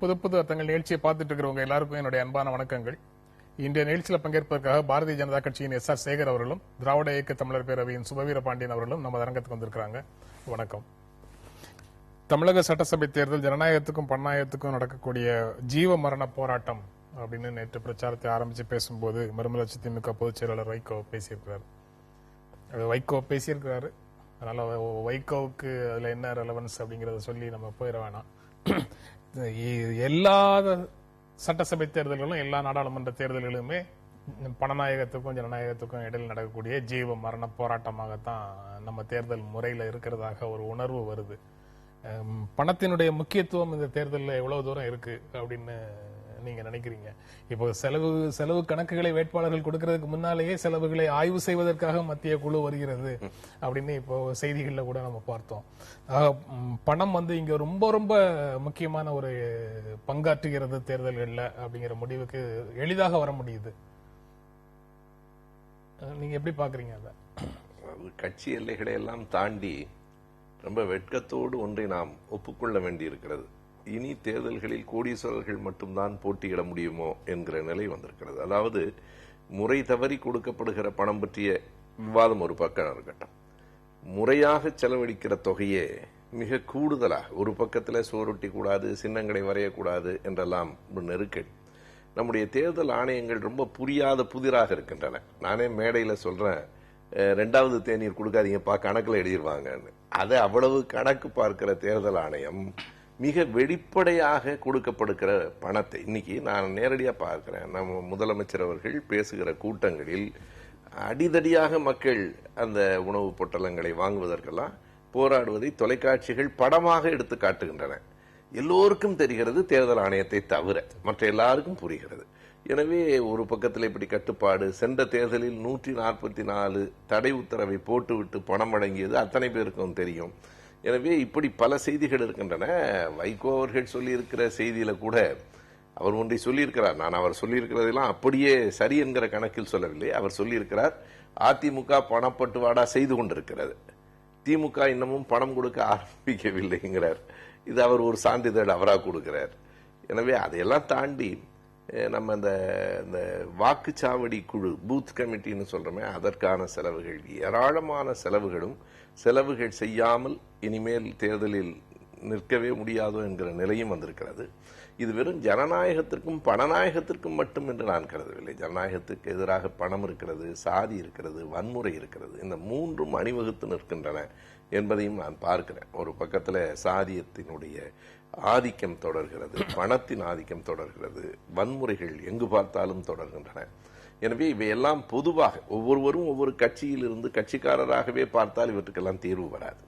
புது புது அர்த்தங்கள் நிகழ்ச்சியை பார்த்துட்டு இருக்கிறவங்க எல்லாருக்கும் என்னுடைய அன்பான வணக்கங்கள். இன்றைய நிகழ்ச்சியில் பங்கேற்பதற்காக பாரதிய ஜனதா கட்சியின் எஸ்.ஆர். சேகர் அவர்களும் திராவிட இயக்க தமிழர் பேரவையின் சுபவீர பாண்டியன் அவர்களும் நம்ம அரங்கத்துக்கு வந்திருக்கிறாங்க. வணக்கம். தமிழக சட்டசபை தேர்தல் ஜனநாயகத்துக்கும் பன்னாயகத்துக்கும் நடக்கக்கூடிய ஜீவ மரண போராட்டம் அப்படின்னு நேற்று பிரச்சாரத்தை ஆரம்பிச்சு பேசும்போது மறுமலர்ச்சி திமுக பொதுச் செயலாளர் வைகோ பேசியிருக்கிறாரு. அதனால வைகோவுக்கு அதுல என்ன ரெலவன்ஸ் அப்படிங்கறத சொல்லி நம்ம போயிட வேணாம். எல்லா சட்டசபை தேர்தல்களும் எல்லா நாடாளுமன்ற தேர்தல்களுமே பணநாயகத்துக்கும் ஜனநாயகத்துக்கும் இடையில் நடக்கக்கூடிய ஜீவ மரண போராட்டமாகத்தான் நம்ம தேர்தல் முறையில இருக்கிறதாக ஒரு உணர்வு வருது. பணத்தினுடைய முக்கியத்துவம் இந்த தேர்தலில் எவ்வளவு தூரம் இருக்கு அப்படின்னு நீங்க நினைக்கிறீங்க? இப்போ செலவு கணக்குகளை வேட்பாளர்கள் கொடுக்கறதுக்கு முன்னாலேயே செலவுகளை ஆய்வு செய்வதற்காக மத்திய குழு வருகிறது அப்படின்னு இப்போ செய்திகள்ல கூட நம்ம பார்த்தோம். பணம் இங்க ரொம்ப ரொம்ப முக்கியமான ஒரு பங்காற்றுகிறது தேர்தல்கள்ல அப்படிங்கிற முடிவுக்கு எளிதாக வர முடியுது. நீங்க எப்படி பாக்குறீங்க? அத கட்சி எல்லைகளை எல்லாம் தாண்டி ரொம்ப வெட்கத்தோடு ஒன்றை நாம் ஒப்புக்கொள்ள வேண்டியிருக்கிறது. இனி தேர்தல்களில் கோடீஸ்வரர்கள் மட்டும்தான் போட்டியிட முடியுமோ என்கிற நிலை வந்திருக்கிறது. அதாவது முறை தவறி கொடுக்கப்படுகிற பணம் பற்றிய விவாதம் ஒரு பக்கம் இருக்கட்டும், முறையாக செலவழிக்கிற தொகையே மிக கூடுதலாக ஒரு பக்கத்தில் சோரொட்டி கூடாது, சின்னங்களை வரையக்கூடாது என்றெல்லாம் ஒரு நெருக்கடி. நம்முடைய தேர்தல் ஆணையங்கள் ரொம்ப புதிராக இருக்கின்றன. நானே மேடையில் சொல்றேன், 2வது தேநீர் கொடுக்காதீங்கப்பா, கணக்கில் எழுதிடுவாங்கன்னு. அதை அவ்வளவு கணக்கு பார்க்கிற தேர்தல் ஆணையம் மிக வெளிப்படையாக கொடுக்கப்படுகிற பணத்தை இன்னைக்கு நான் நேரடியாக பார்க்கிறேன். நம்ம முதலமைச்சர் அவர்கள் பேசுகிற கூட்டங்களில் அடிதடியாக மக்கள் அந்த உணவு பொட்டலங்களை வாங்குவதற்கெல்லாம் போராடுவதை தொலைக்காட்சிகள் படமாக எடுத்து காட்டுகின்றன. எல்லோருக்கும் தெரிகிறது, தேர்தல் ஆணையத்தை தவிர மற்ற எல்லாருக்கும் புரிகிறது. எனவே ஒரு பக்கத்தில் இப்படி கட்டுப்பாடு, சென்ற தேர்தலில் 144 தடை உத்தரவை போட்டுவிட்டு பணம் வழங்கியது அத்தனை பேருக்கும் தெரியும். எனவே இப்படி பல செய்திகள் இருக்கின்றன. வைகோ அவர்கள் சொல்லியிருக்கிற செய்தியில கூட அவர் ஒன்றை சொல்லியிருக்கிறார். நான் அவர் சொல்லியிருக்கிறதெல்லாம் அப்படியே சரி என்கிற கணக்கில் சொல்லவில்லை. அவர் சொல்லியிருக்கிறார், அதிமுக பணப்பட்டுவாடா செய்து கொண்டிருக்கிறது, திமுக இன்னமும் பணம் கொடுக்க ஆரம்பிக்கவில்லைங்கிறார். இது அவர் ஒரு சான்றிதழ் அவராக கொடுக்கிறார். எனவே அதையெல்லாம் தாண்டி நம்ம இந்த வாக்குச்சாவடி குழு, பூத் கமிட்டின்னு சொல்றோமே, அதற்கான செலவுகள், ஏராளமான செலவுகள் செய்யாமல் இனிமேல் தேர்தலில் நிற்கவே முடியாதோ என்கிற நிலையும் வந்திருக்கிறது. இது வெறும் ஜனநாயகத்திற்கும் பணநாயகத்திற்கும் மட்டும் என்று நான் கருதவில்லை. ஜனநாயகத்துக்கு எதிராக பணம் இருக்கிறது, சாதி இருக்கிறது, வன்முறை இருக்கிறது. இந்த மூன்றும் அணிவகுத்து நிற்கின்றன என்பதையும் நான் பார்க்கிறேன். ஒரு பக்கத்தில் சாதியத்தினுடைய ஆதிக்கம் தொடர்கிறது, பணத்தின் ஆதிக்கம் தொடர்கிறது, வன்முறைகள் எங்கு பார்த்தாலும் தொடர்கின்றன. எனவே இவையெல்லாம் பொதுவாக ஒவ்வொருவரும் ஒவ்வொரு கட்சியிலிருந்து கட்சிக்காரராகவே பார்த்தால் இவற்றுக்கெல்லாம் தீர்வு வராது.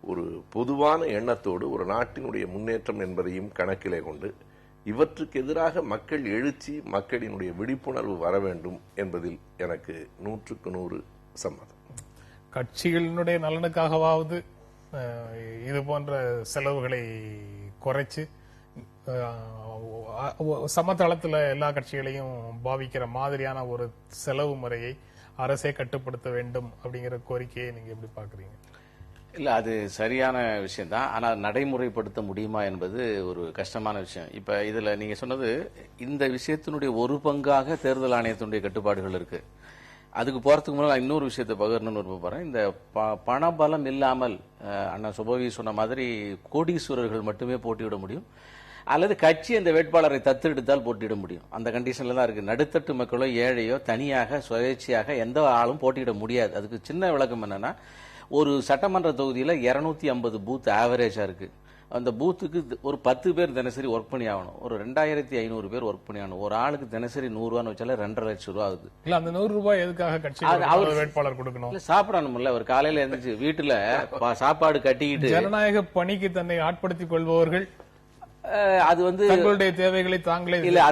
ஒரு பொதுவான எண்ணத்தோடு ஒரு நாட்டினுடைய முன்னேற்றம் என்பதையும் கணக்கிலே கொண்டு இவற்றுக்கு எதிராக மக்கள் எழுச்சி, மக்களினுடைய விழிப்புணர்வு வர வேண்டும் என்பதில் எனக்கு 100க்கு 100 சம்மதம். கட்சிகளினுடைய நலனுக்காகவாவது இது போன்ற செலவுகளை குறைச்சு சமதளத்துல எல்லா கட்சிகளையும் பாவிக்கிற மாதிரியான ஒரு செலவு முறையை அரசே கட்டுப்படுத்த வேண்டும் அப்படிங்கிற கோரிக்கையை நீங்க எப்படி பாக்குறீங்க? இல்ல, அது சரியான விஷயம் தான். ஆனா நடைமுறைப்படுத்த முடியுமா என்பது ஒரு கஷ்டமான விஷயம். இப்ப இதுல நீங்க சொன்னது இந்த விஷயத்தினுடைய ஒரு பங்காக தேர்தல் ஆணையத்தினுடைய கட்டுப்பாடுகள் இருக்கு. அதுக்கு போறதுக்கு முன்னாடி நான் இன்னொரு விஷயத்தை பகிரணும்னு விருப்பப்படுறேன். இந்த பணபலம் இல்லாமல் அண்ணா சுபவி சொன்ன மாதிரி கோடீஸ்வரர்கள் மட்டுமே போட்டியிட முடியும், அல்லது கட்சி அந்த வேட்பாளரை தத்தெடுத்தால் போட்டியிட முடியும். அந்த கண்டிஷன்ல தான் இருக்கு. நடுத்தட்டு மக்களோ ஏழையோ தனியாக சுயேட்சையாக எந்த ஆளும் போட்டியிட முடியாது. அதுக்கு சின்ன விளக்கம் என்னன்னா, ஒரு சட்டமன்ற தொகுதியில 250 பூத் ஆவரேஜா இருக்கு. அந்த பூத்துக்கு ஒரு 10 பேர் தினசரி ஒர்க் பண்ணி ஆகணும். ஒரு 2500 பேர் ஒர்க் பண்ணி ஆகணும். ஒரு ஆளுக்கு தினசரி 100 ரூபான்னு வச்சாலே 2.5 லட்சம் ரூபா ஆகுது. இல்ல, அந்த 100 ரூபாய் எதுக்காக கட்சி வேட்பாளர் கொடுக்கணும்? சாப்பிடணும்ல. ஒரு காலையில எழுந்துச்சு வீட்டுல சாப்பாடு கட்டிக்கிட்டு ஜனநாயக பணிக்கு தன்னை ஆட்படுத்திக் கொள்பவர்கள் அது தங்களுடைய தேவைகளை தாங்களே இல்ல,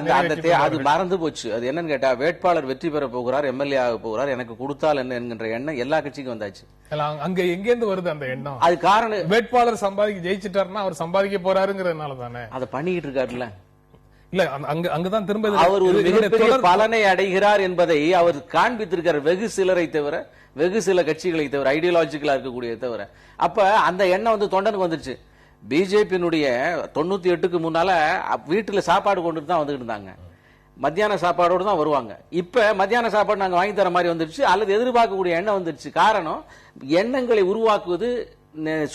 அது மறந்து போச்சு. அது என்னன்னு கேட்டா, வேட்பாளர் வெற்றி பெற போகிறார், எம்எல்ஏ ஆக போகிறார், எனக்கு கொடுத்தால் என்ன என்கின்ற எண்ணம் எல்லா கட்சிக்கும் வந்தாச்சு. அங்க எங்கேருந்து வருது அந்த எண்ணம்? அது காரணம், வேட்பாளர் ஜெயிச்சிட்டாருன்னா அவர் சம்பாதிக்க போறாருங்கிறதுனால தானே அதை பண்ணிக்கிட்டு இருக்காருல்ல. இல்ல, அங்கதான் திரும்ப அவர் ஒரு மிகப்பெரிய பலனை அடைகிறார் என்பதை அவர் காண்பித்திருக்கார். வெகு சிலரை தவிர, வெகு சில கட்சிகளை தவிர, ஐடியாலஜிக்கலா இருக்கக்கூடிய தவிர. அப்ப அந்த எண்ணம் தொண்டனுக்கு வந்துருச்சு. பிஜேபியினுடைய 98க்கு முன்னால வீட்டுல சாப்பாடு கொண்டுட்டு தான் வந்துட்டு இருந்தாங்க. மத்தியான சாப்பாடோடு தான் வருவாங்க. இப்ப மத்தியான சாப்பாடு நாங்க வாங்கி தர மாதிரி வந்துருச்சு, அல்லது எதிர்பார்க்கக்கூடிய எண்ணம் வந்துருச்சு. காரணம், எண்ணங்களை உருவாக்குவது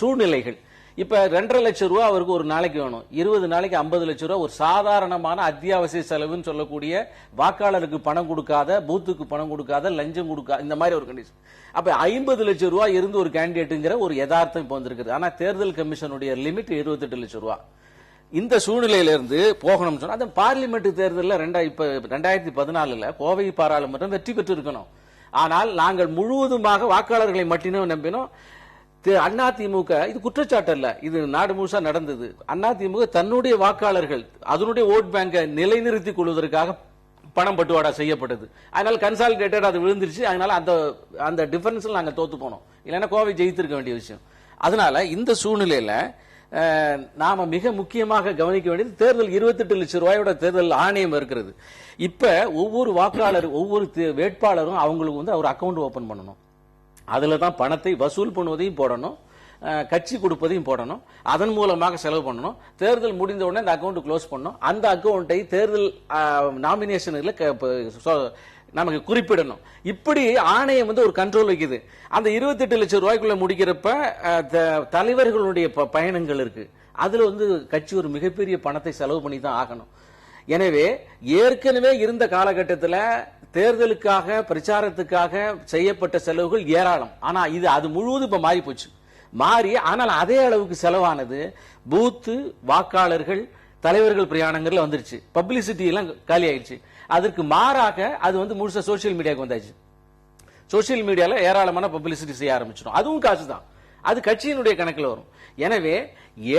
சூழ்நிலைகள். இப்ப 2.5 லட்சம் ரூபாய் அவருக்கு ஒரு நாளைக்கு வேணும், 20 நாளைக்கு 50 லட்சம் ரூபாய் ஒரு சாதாரணமான அத்தியாவசிய செலவுன்னு சொல்லக்கூடிய, வாக்காளருக்கு பணம் கொடுக்காத, பூத்துக்கு பணம் கொடுக்காத, லஞ்சம் கொடுக்காத, இந்த மாதிரி ஒரு கண்டிஷன். அப்ப 50 லட்சம் ரூபாய் இருந்து ஒரு கேண்டிடேட்டுங்கிற ஒரு யதார்த்தம் இப்ப வந்திருக்குது. ஆனா தேர்தல் கமிஷனுடைய லிமிட் 28 லட்சம் ரூபாய். இந்த சூழ்நிலையிலிருந்து போகணும்னு சொன்னா, அந்த பார்லிமெண்ட் தேர்தலில் 2014 கோவை பாராளுமன்றம் வெற்றி பெற்று இருக்கணும். ஆனால் நாங்கள் முழுவதுமாக வாக்காளர்களை மட்டுமே நம்பினோம். அதிமுக, இது குற்றச்சாட்டு அல்ல, இது நாடு முழுசா நடந்தது. அதிமுக தன்னுடைய வாக்காளர்கள், அதனுடைய ஓட் பேங்கை நிலைநிறுத்திக் கொள்வதற்காக பணம் பட்டுவாடா செய்யப்பட்டது. அதனால கன்சாலிடேட்டட் அது விழுந்துருச்சு. அதனால அந்த டிஃபரன்ஸ்ல நாங்க தோத்து போனோம். இல்லைன்னா கோவை ஜெயித்திருக்க வேண்டிய விஷயம். அதனால இந்த சூழ்நிலையில நாம மிக முக்கியமாக கவனிக்க வேண்டியது, தேர்தல் 28 லட்சம் ரூபாயோட தேர்தல் ஆணையம் இருக்கிறது. இப்ப ஒவ்வொரு வாக்காளர், ஒவ்வொரு வேட்பாளரும் அவங்களுக்கு வந்து ஒரு அக்கௌண்ட் ஓபன் பண்ணணும். அதுல தான் பணத்தை வசூல் பண்ணுவதையும் போடணும், கட்சி கொடுப்பதையும் போடணும், அதன் மூலமாக செலவு பண்ணணும். தேர்தல் முடிந்த உடனே அந்த அக்கௌண்ட் க்ளோஸ் பண்ணணும். அந்த அக்கௌண்ட்டை தேர்தல் நாமினேஷன்ல நமக்கு குறிப்பிடணும். இப்படி ஆணையம் வந்து ஒரு கண்ட்ரோல் வைக்குது. அந்த 28 லட்சம் ரூபாய்க்குள்ள முடிக்கிறப்ப தலைவர்களுடைய பயணங்கள் இருக்கு. அதுல வந்து கட்சி ஒரு மிகப்பெரிய பணத்தை செலவு பண்ணி தான் ஆகணும். எனவே ஏற்கனவே இருந்த காலகட்டத்தில் தேர்தலுக்காக, பிரச்சாரத்துக்காக செய்யப்பட்ட செலவுகள் ஏராளம். ஆனா அது முழுவதும் இப்ப மாறி போச்சு. மாறி, ஆனால் அதே அளவுக்கு செலவானது பூத்து, வாக்காளர்கள், தலைவர்கள் பிரயாணங்கள்ல வந்துருச்சு. பப்ளிசிட்டி எல்லாம் காலி ஆயிடுச்சு. அதற்கு மாறாக அது வந்து முழுசா சோசியல் மீடியாவுக்கு வந்தாச்சு. சோசியல் மீடியால ஏராளமான பப்ளிசிட்டி செய்ய ஆரம்பிச்சிடும். அதுவும் காசு தான். அது கட்சியினுடைய கணக்கில் வரும். எனவே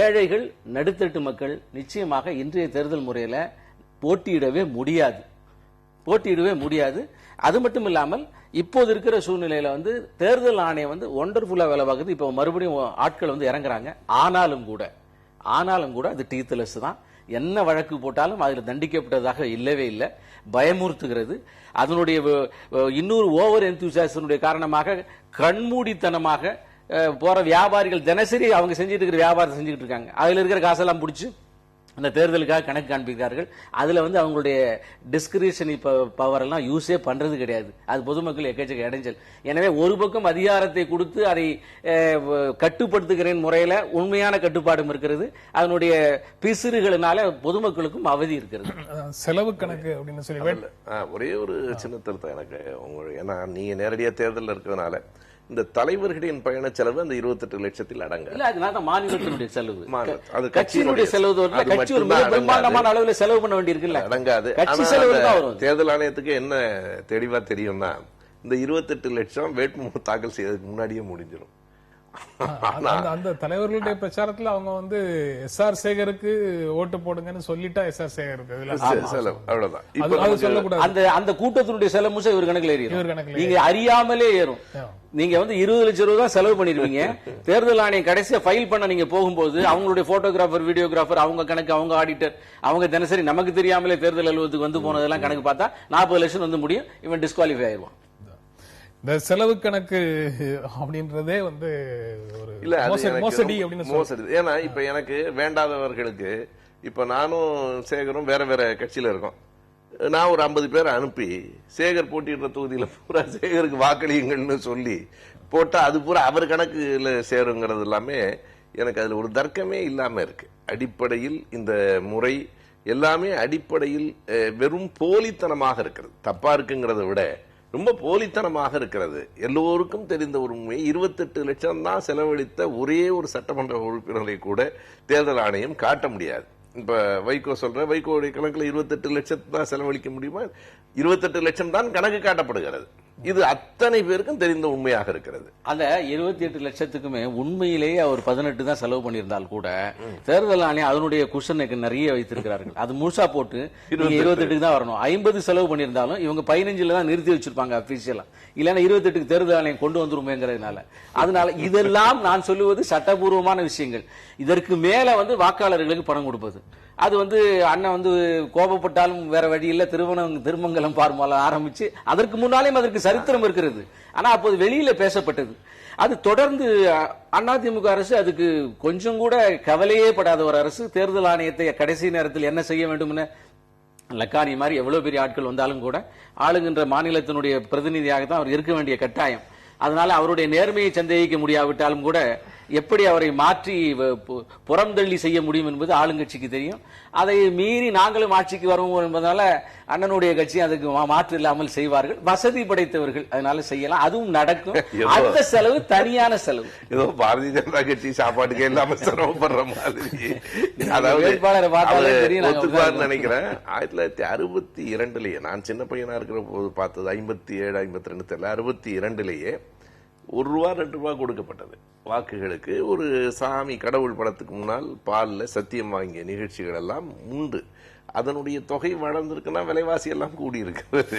ஏழைகள், நடுத்தட்டு மக்கள் நிச்சயமாக இன்றைய தேர்தல் முறையில போட்டியிடவே முடியாது. அது மட்டும் இல்லாமல் இப்போது இருக்கிற சூழ்நிலையில வந்து தேர்தல் ஆணையம் வந்து ஒண்டர்ஃபுல்லா வேலை பார்க்குது. இப்ப மறுபடியும் ஆட்கள் வந்து இறங்குறாங்க. ஆனாலும் கூட அது டீத்லெஸ் தான். என்ன வழக்கு போட்டாலும் அதில் தண்டிக்கப்பட்டதாக இல்லவே இல்லை. பயமுறுத்துகிறது. அதனுடைய இன்னொரு ஓவர் எந்தூசியாசனுடைய காரணமாக கண்மூடித்தனமாக போற வியாபாரிகள் தினசரி அவங்க செஞ்சுட்டு இருக்கிற வியாபாரத்தை செஞ்சுட்டு இருக்காங்க. அதுல இருக்கிற காசெல்லாம் பிடிச்சி அந்த தேர்தலுக்காக கணக்கு காண்பிக்கிறார்கள். அதுல வந்து அவங்களுடைய டிஸ்கிரிஷனரி பவர் எல்லாம் யூஸே பண்றது கிடையாது. அது பொதுமக்கள் எக்கச்சக்க இடைஞ்சல். எனவே ஒரு பக்கம் அதிகாரத்தை கொடுத்து அதை கட்டுப்படுத்துகிறேன் முறையில உண்மையான கட்டுப்பாடும் இருக்கிறது. அதனுடைய பிசிறுகளினால பொதுமக்களுக்கும் அவதி இருக்கிறது. செலவு கணக்கு அப்படின்னு சொல்லி ஒரே ஒரு சின்ன திருத்தம் எனக்கு. ஏன்னா நீங்க நேரடியா தேர்தல் இருக்கிறதுனால இந்த தலைவர்களின் பயண செலவு அந்த 28 லட்சத்தில் அடங்க மாநிலத்தினுடைய செலவு, அது கட்சியினுடைய செலவு. கட்சி ஒரு பிரம்மாண்டமான அளவில் செலவு பண்ண வேண்டியிருக்குல்ல, அடங்காது. தேர்தல் ஆணையத்துக்கு என்ன தெளிவா தெரியும்னா, இந்த 28 லட்சம் வேட்புமனு தாக்கல் செய்யறதுக்கு முன்னாடியே முடிஞ்சிடும். அந்த தலைவர்களுடைய பிரச்சாரத்துல அவங்க வந்து எஸ்ஆர் சேகருக்கு ஓட்டு போடுங்கன்னு சொல்லிட்டா எஸ்ஆர் சேகருக்கு அவ்வளவுதான். அந்த கூட்டத்தினுடைய செலவு இவர் கணக்குல ஏறும். நீங்க அறியாமலே ஏறும். நீங்க வந்து 20 லட்சம் ரூபாய் தான் செலவு பண்ணிருவீங்க. தேர்தல் ஆணையம் கடைசியா ஃபைல் பண்ண நீங்க போகும்போது அவங்களுடைய போட்டோகிராஃபர், வீடியோகிராஃபர், அவங்க கணக்கு, அவங்க ஆடிட்டர், அவங்க தினசரி நமக்கு தெரியாமலே தேர்தல் அலுவலகத்துக்கு வந்து போனதெல்லாம் கணக்கு பார்த்தா 40 லட்சம் வந்து முடியும். இவன் டிஸ்குவாலிஃபை ஆயிடுவான். இந்த செலவு கணக்கு அப்படின்றதே வந்து ஒரு மோசடி அப்படின்னு. ஏன்னா இப்ப எனக்கு வேண்டாதவர்களுக்கு, இப்ப நானும் சேகரும் வேற வேற கட்சியில இருக்கோம். நான் ஒரு 50 பேரை அனுப்பி சேகர் போட்டியிடுற தொகுதியில பூரா சேகருக்கு வாக்களியுங்கள்னு சொல்லி போட்டா அது பூரா அவர் கணக்குல சேருங்கிறது எல்லாமே எனக்கு அதுல ஒரு தர்க்கமே இல்லாம இருக்கு. அடிப்படையில் இந்த முறை எல்லாமே அடிப்படையில் வெறும் போலித்தனமாக இருக்கிறது. தப்பா இருக்குங்கிறத விட ரொம்ப போலித்தனமாக இருக்கிறது. எல்லோருக்கும் தெரிந்த ஒரு உண்மை, 28 லட்சம் தான் செலவழித்த ஒரே ஒரு சட்டமன்ற உறுப்பினரை கூட தேர்தல் ஆணையம் காட்ட முடியாது. இப்ப வைகோ வைகோடைய கணக்குல 28 லட்சம் தான் செலவழிக்க முடியுமா? 28 லட்சம் தான் கணக்கு காட்டப்படுகிறது. இது அத்தனை பேருக்கும் தெரிந்த உண்மையாக இருக்கிறது. அந்த 28 லட்சத்துக்குமே உண்மையிலேயே அவர் 18 தான் செலவு பண்ணியிருந்தால் கூட தேர்தல் ஆணையம் அதனுடைய குஷனுக்கு நிறைய வைத்திருக்கிறார்கள். அது முழுசா போட்டு 28 தான் வரணும். 50 செலவு பண்ணியிருந்தாலும் இவங்க 15 தான் நிறுத்தி வச்சிருப்பாங்க அபிஷியலா. இல்லன்னா 28 தேர்தல் ஆணையம் கொண்டு வந்துருமேங்கிறதுனால. அதனால இதெல்லாம் நான் சொல்லுவது சட்டபூர்வமான விஷயங்கள். இதற்கு மேல வந்து வாக்காளர்களுக்கு பணம் கொடுப்பது, அது வந்து அண்ணன் வந்து கோபப்பட்டாலும் வேற வழி இல்ல, திருமங்கலம் பார்மல ஆரம்பிச்சு அதற்கு முன்னாலே அதற்கு சரித்திரம் இருக்கிறது. ஆனா அப்போது வெளியில பேசப்பட்டது. அது தொடர்ந்து அதிமுக அரசு அதுக்கு கொஞ்சம் கூட கவலையே படாத ஒரு அரசு. தேர்தல் ஆணையத்தை கடைசி நேரத்தில் என்ன செய்ய வேண்டும்னு லக்கானி மாதிரி எவ்வளவு பெரிய ஆட்கள் வந்தாலும் கூட ஆளுகின்ற மாநிலத்தினுடைய பிரதிநிதியாக தான் அவர் இருக்க வேண்டிய கட்டாயம். அதனால அவருடைய நேர்மையை சந்தேகிக்க முடியாவிட்டாலும் கூட எப்படி அவரை மாற்றி புறம்தள்ளி செய்ய முடியும் என்பது ஆளுங்கட்சிக்கு தெரியும். அதை மீறி நாங்களும் ஆட்சிக்கு வருவோம் என்பதால அண்ணனுடைய கட்சி அதுக்கு மாற்று இல்லாமல் செய்வார்கள். வசதி படைத்தவர்கள், அதனால செய்யலாம், அதுவும் நடக்கும். அந்த செலவு தனியான செலவு. ஏதோ பாரதிய ஜனதா கட்சி சாப்பாட்டுக்கே இல்லாம சிரமப்படுற மாதிரி. அதாவது வேட்பாளரை பார்த்தாலே தெரியும் நினைக்கிறேன். 1962 நான் சின்ன பையனா இருக்கிற போது பார்த்தது, 57 52 தெரியல, 62 ₹1 ₹2 கொடுக்கப்பட்டது வாக்குகளுக்கு. ஒரு சாமி கடவுள் படத்துக்கு முன்னால் பால்ல சத்தியம் வாங்கிய நிகழ்ச்சிகள் எல்லாம் உண்டு. அதனுடைய தொகை வளர்ந்திருக்குன்னா விலைவாசி எல்லாம் கூடி இருக்கிறது.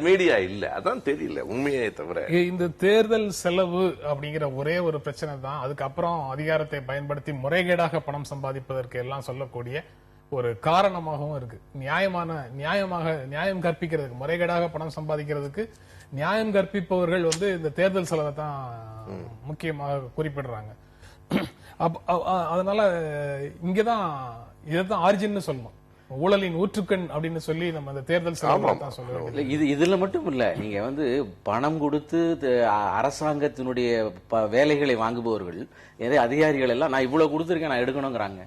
மீடியா இல்ல, அதான் தெரியல உண்மையே தவிர. இந்த தேர்தல் செலவு அப்படிங்கிற ஒரே ஒரு பிரச்சனை தான். அதுக்கப்புறம் அதிகாரத்தை பயன்படுத்தி முறைகேடாக பணம் சம்பாதிப்பதற்கு எல்லாம் சொல்லக்கூடிய ஒரு காரணமாகவும் இருக்கு. நியாயம் கற்பிக்கிறதுக்கு, முறைகேடாக பணம் சம்பாதிக்கிறதுக்கு நியாயம் கற்பிப்பவர்கள் இந்த தேர்தல் செலவை தான் முக்கியமாக குறிப்பிடுறாங்க. அதனால இங்கதான் இதான் ஆரிஜின் சொல்லணும். ஊழலின் ஊற்றுக்கண் அப்படின்னு சொல்லி நம்ம அந்த தேர்தல் செலவை தான் சொல்லுவோம். இதுல மட்டும் இல்ல, நீங்க பணம் கொடுத்து அரசாங்கத்தினுடைய வேலைகளை வாங்குபவர்கள், நிறைய அதிகாரிகள் எல்லாம் நான் இவ்வளவு கொடுத்திருக்கேன் நான் எடுக்கணுங்கிறாங்க.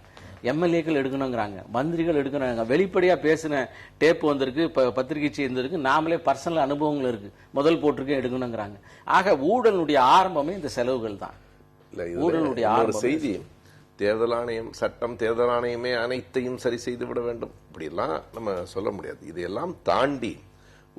எம்எல்ஏக்கள் எடுக்கணுங்கிறாங்க, மந்திரிகள் எடுக்கணுங்க. வெளிப்படையா பேசின டேப் வந்திருக்கு, பத்திரிகை செய்திருக்கு, நாமளே பர்சனல் அனுபவங்கள் இருக்கு, முதல் போட்டிருக்கேன் எடுக்கணுங்கிறாங்க. ஆக ஊழலுடைய ஆரம்பமே இந்த செலவுகள் தான். ஊழலுடைய ஆரம்ப செய்தி தேர்தல் ஆணையம், சட்டம், தேர்தல் ஆணையமே அனைத்தையும் சரி செய்து விட வேண்டும் இப்படியெல்லாம் நம்ம சொல்ல முடியாது. இதையெல்லாம் தாண்டி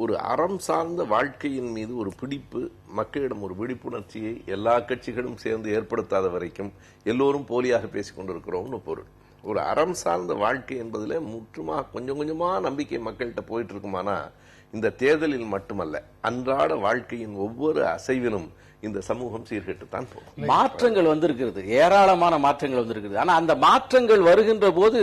ஒரு அறம் சார்ந்த வாழ்க்கையின் மீது ஒரு பிடிப்பு, மக்களிடம் ஒரு விழிப்புணர்ச்சியை எல்லா கட்சிகளும் சேர்ந்து ஏற்படுத்தாத வரைக்கும் எல்லோரும் போலியாக பேசிக் கொண்டிருக்கிறோம்னு பொருள். ஒரு அறம் சார்ந்த வாழ்க்கை என்பதில் முற்றுமா கொஞ்சம் கொஞ்சமா நம்பிக்கை மக்கள்கிட்ட போயிட்டு இருக்குமானா, இந்த தேர்தலில் மட்டுமல்ல, அன்றாட வாழ்க்கையின் ஒவ்வொரு அசைவிலும் இந்த சமூகம் சீர்கெட்டுத்தான் போகும். மாற்றங்கள் வந்திருக்கிறது, ஏராளமான மாற்றங்கள் வந்திருக்கிறது. ஆனா அந்த மாற்றங்கள் வருகின்ற போது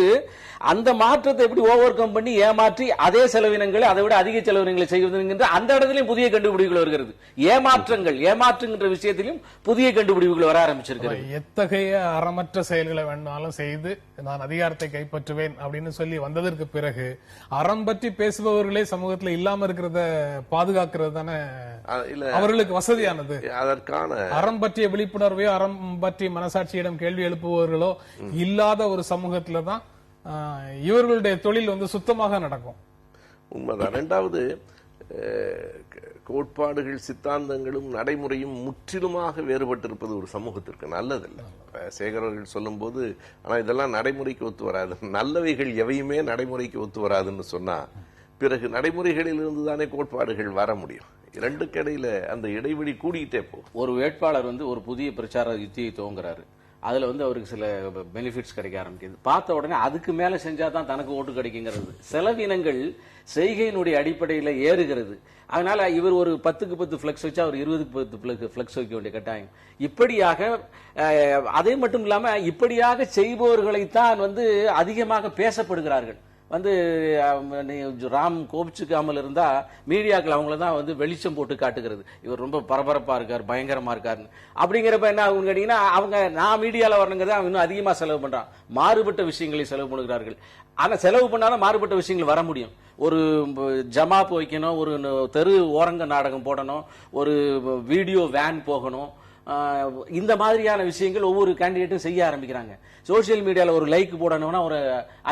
அந்த மாற்றத்தை எப்படி ஓவர் கம் பண்ணி ஏமாற்றி அதே செலவினங்களை, அதை விட அதிக செலவினங்களை செய்வதுங்கிற அந்த இடத்திலும் புதிய கண்டுபிடிப்புகள் வருகிறது. ஏமாற்றுகின்ற விஷயத்திலும் புதிய கண்டுபிடிப்புகள் வர ஆரம்பிச்சிருக்கிறது. எத்தகைய அறமற்ற செயல்களை வேணாலும் செய்து நான் அதிகாரத்தை கைப்பற்றுவேன் அப்படின்னு சொல்லி வந்ததற்கு பிறகு அறம் பற்றி பேசுபவர்களே சமூகத்தில் இல்லாம இருக்கிறத பாதுகாக்கிறது தானே அவர்களுக்கு வசதியானது. அதற்கான அறம் பற்றிய விழிப்புணர்வையோ அறம் பற்றி மனசாட்சியிடம் கேள்வி எழுப்புபவர்களோ இல்லாத ஒரு சமூகத்துல தான் இவர்களுடைய தொழில் சுத்தமாக நடக்கும். உண்மைதான். இரண்டாவது, கோட்பாடுகள், சித்தாந்தங்களும் நடைமுறையும் முற்றிலுமாக வேறுபட்டிருப்பது ஒரு சமூகத்திற்கு நல்லதில்லை. சேகரவர்கள் சொல்லும் போது, ஆனா இதெல்லாம் நடைமுறைக்கு ஒத்து வராது, நல்லவைகள் எவையுமே நடைமுறைக்கு ஒத்து வராதுன்னு சொன்னா பிறகு நடைமுறைகளில் இருந்துதானே கோட்பாடுகள் வர முடியும். இரண்டுக்கு இடையில அந்த இடைவெளி கூடிக்கிட்டே போகும். ஒரு வேட்பாளர் ஒரு புதிய பிரச்சார யுத்தியை துவங்குறாரு, அதுல அவருக்கு சில பெனிஃபிட்ஸ் கிடைக்க ஆரம்பிக்குது. பார்த்த உடனே அதுக்கு மேல செஞ்சாதான் தனக்கு ஓட்டு கிடைக்குங்கிறது. செலவினங்கள் செய்கையினுடைய அடிப்படையில் ஏறுகிறது. அதனால இவர் ஒரு 10க்கு 10 பிளக்ஸ் வச்சா அவர் 20க்கு 10 பிளக்ஸ் வைக்க வேண்டிய கட்டாயம். இப்படியாக அதே மட்டும் இல்லாம இப்படியாக செய்பவர்களைத்தான் அதிகமாக பேசப்படுகிறார்கள். ராம் கோபிச்சுக்காமல் இருந்தா மீடியாக்கள் அவங்கள தான் வெளிச்சம் போட்டு காட்டுகிறது. இவர் ரொம்ப பரபரப்பா இருக்கார், பயங்கரமா இருக்காரு. அப்படிங்கிறப்ப என்ன ஆகும் கேட்டீங்கன்னா, அவங்க நான் மீடியால வரணுங்கிறத அவன் இன்னும் அதிகமா செலவு பண்றான். மாறுபட்ட விஷயங்களை செலவு பண்ணுகிறார்கள். ஆனா செலவு பண்ணாலும் மாறுபட்ட விஷயங்கள் வர முடியும். ஒரு ஜமாப் வைக்கணும், ஒரு தெரு ஓரங்க நாடகம் போடணும், ஒரு வீடியோ வேன் போகணும், இந்த மாதிரியான விஷயங்கள் ஒவ்வொரு கேண்டிடேட்டும் செய்ய ஆரம்பிக்கிறாங்க. சோசியல் மீடியால ஒரு லைக் போடணும்னா ஒரு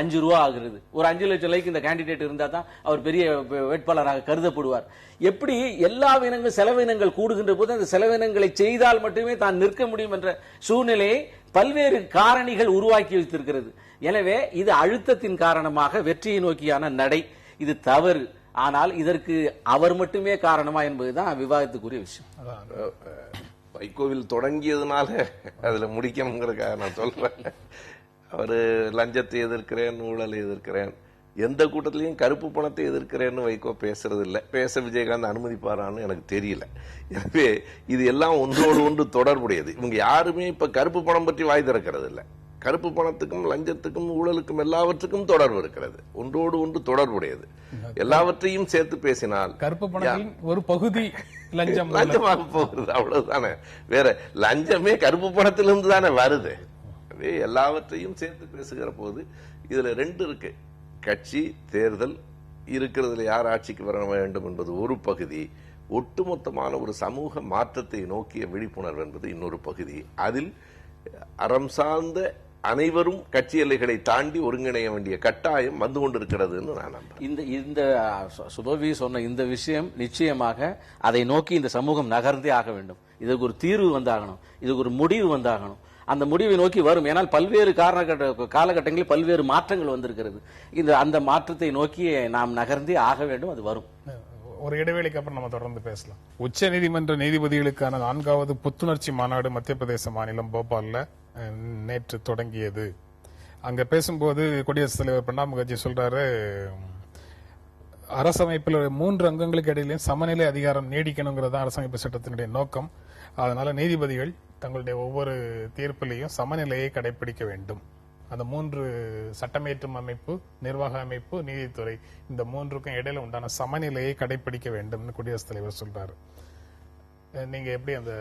₹5 ஆகுறது. ஒரு 5 லட்சம் லைக் இந்த கேண்டிடேட் இருந்தா தான் அவர் பெரிய வேட்பாளராக கருதப்படுவார். எப்படி எல்லா செலவினங்கள் கூடுகின்ற போது அந்த செலவினங்களை செய்தால் மட்டுமே தான் நிற்க முடியும் என்ற சூழ்நிலையை பல்வேறு காரணிகள் உருவாக்கி வைத்திருக்கிறது. எனவே இது அழுத்தத்தின் காரணமாக வெற்றியை நோக்கியான நடை. இது தவறு. ஆனால் இதற்கு அவர் மட்டுமே காரணமா என்பதுதான் விவாதத்துக்குரிய விஷயம். வைகோவில் தொடங்கியதுனால அதுல முடிக்கணுங்கிறதுக்காக நான் சொல்றேன். அவரு லஞ்சத்தை எதிர்க்கிறேன், ஊழலை எதிர்க்கிறேன், எந்த கூட்டத்திலையும் கருப்பு பணத்தை எதிர்க்கிறேன்னு வைகோ பேசுறது இல்லை. பேச விஜயகாந்த் அனுமதிப்பாரான்னு எனக்கு தெரியல. எனவே இது எல்லாம் ஒன்றோடு ஒன்று தொடர்புடையது. இவங்க யாருமே இப்ப கருப்பு பணம் பற்றி வாய் திறக்கிறது இல்லை. கருப்பு பணத்துக்கும் லஞ்சத்துக்கும் ஊழலுக்கும் எல்லாவற்றுக்கும் தொடர்பு இருக்கிறது. ஒன்றோடு ஒன்று தொடர்புடையது. எல்லாவற்றையும் சேர்த்து பேசினால் கருப்பு பணத்தின் ஒரு பகுதி லஞ்சமாக போகிறது, அவ்வளவுதானே. வேற லஞ்சமே கருப்பு பணத்திலிருந்து தானே வருது. எல்லாவற்றையும் சேர்த்து பேசுகிற போது இதுல ரெண்டு இருக்கு. கட்சி தேர்தல் இருக்கிறதுல யார் ஆட்சிக்கு வர வேண்டும் என்பது ஒரு பகுதி, ஒட்டுமொத்தமான ஒரு சமூக மாற்றத்தை நோக்கிய விழிப்புணர்வு என்பது இன்னொரு பகுதி. அதில் அறம் சார்ந்த அனைவரும் கட்சி எல்லைகளை தாண்டி ஒருங்கிணைய வேண்டிய கட்டாயம் வந்து கொண்டிருக்கிறது நான் நம்புறேன். இந்த சுபவி சொன்ன இந்த விஷயம் நிச்சயமாக அதை நோக்கி இந்த சமூகம் நகர்ந்தே ஆக வேண்டும். இதுக்கு ஒரு தீர்வு வந்தாகணும், இதுக்கு ஒரு முடிவு வந்தாகணும். அந்த முடிவை நோக்கி வரும். ஏனால் பல்வேறு காலகட்டங்களில் பல்வேறு மாற்றங்கள் வந்திருக்கிறது. அந்த மாற்றத்தை நோக்கி நாம் நகர்ந்தே ஆக வேண்டும். அது வரும். ஒரு இடைவேளைக்கு அப்புறம் நம்ம தொடர்ந்து பேசலாம். உச்ச நீதிமன்ற நீதிபதிகளுக்கான 4வது புத்துணர்ச்சி மாநாடு மத்திய பிரதேச மாநிலம் போபால்ல நேற்று தொடங்கியது. அங்க பேசும்போது குடியரசுத் தலைவர் பிரணாப் முகர்ஜி சொல்றாரு, அரசமைப்பில் 3 அங்கங்களுக்கு இடையிலும் சமநிலை அதிகாரம் நீடிக்கணுங்கிறது அரசமைப்பு சட்டத்தினுடைய நோக்கம். அதனால நீதிபதிகள் தங்களுடைய ஒவ்வொரு தீர்ப்பிலையும் சமநிலையை கடைபிடிக்க வேண்டும். அந்த 3 சட்டமேற்றும் அமைப்பு, நிர்வாக அமைப்பு, நீதித்துறை, இந்த 3க்கும் இடையில உண்டான சமநிலையை கடைபிடிக்க வேண்டும் குடியரசுத் தலைவர் சொல்றாரு. நீங்க எப்படி அந்த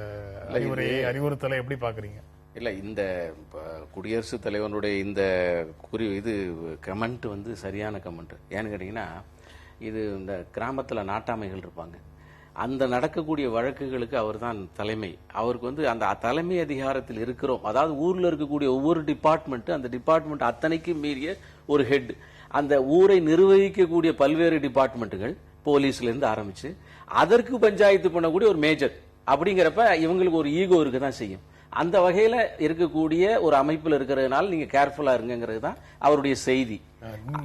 அறிவுறுத்தலை எப்படி பாக்குறீங்க? இல்ல, இந்த குடியரசுத் தலைவனுடைய இந்த இது கமெண்ட் சரியான கமெண்ட். ஏன்னு கேட்டீங்கன்னா, இது இந்த கிராமத்துல நாட்டாமைகள் இருப்பாங்க, அந்த நடக்கக்கூடிய வழக்குகளுக்கு அவர் தான் தலைமை. அவருக்கு அந்த தலைமை அதிகாரத்தில் இருக்கிறோம். அதாவது ஊர்ல இருக்கக்கூடிய ஒவ்வொரு டிபார்ட்மெண்ட், அந்த டிபார்ட்மெண்ட் அத்தனைக்கும் மீறிய ஒரு ஹெட். அந்த ஊரை நிர்வகிக்கக்கூடிய பல்வேறு டிபார்ட்மெண்ட்டுகள், போலீஸ்ல இருந்து ஆரம்பிச்சு அதற்கு பஞ்சாயத்து பண்ணக்கூடிய ஒரு மேஜர். அப்படிங்கிறப்ப இவங்களுக்கு ஒரு ஈகோ இருக்கதான் செய்யும். அந்த வகையில இருக்கக்கூடிய ஒரு அமைப்புல இருக்கிறதுனால நீங்க கேர்ஃபுல்லா இருங்கிறது தான் அவருடைய செய்தி.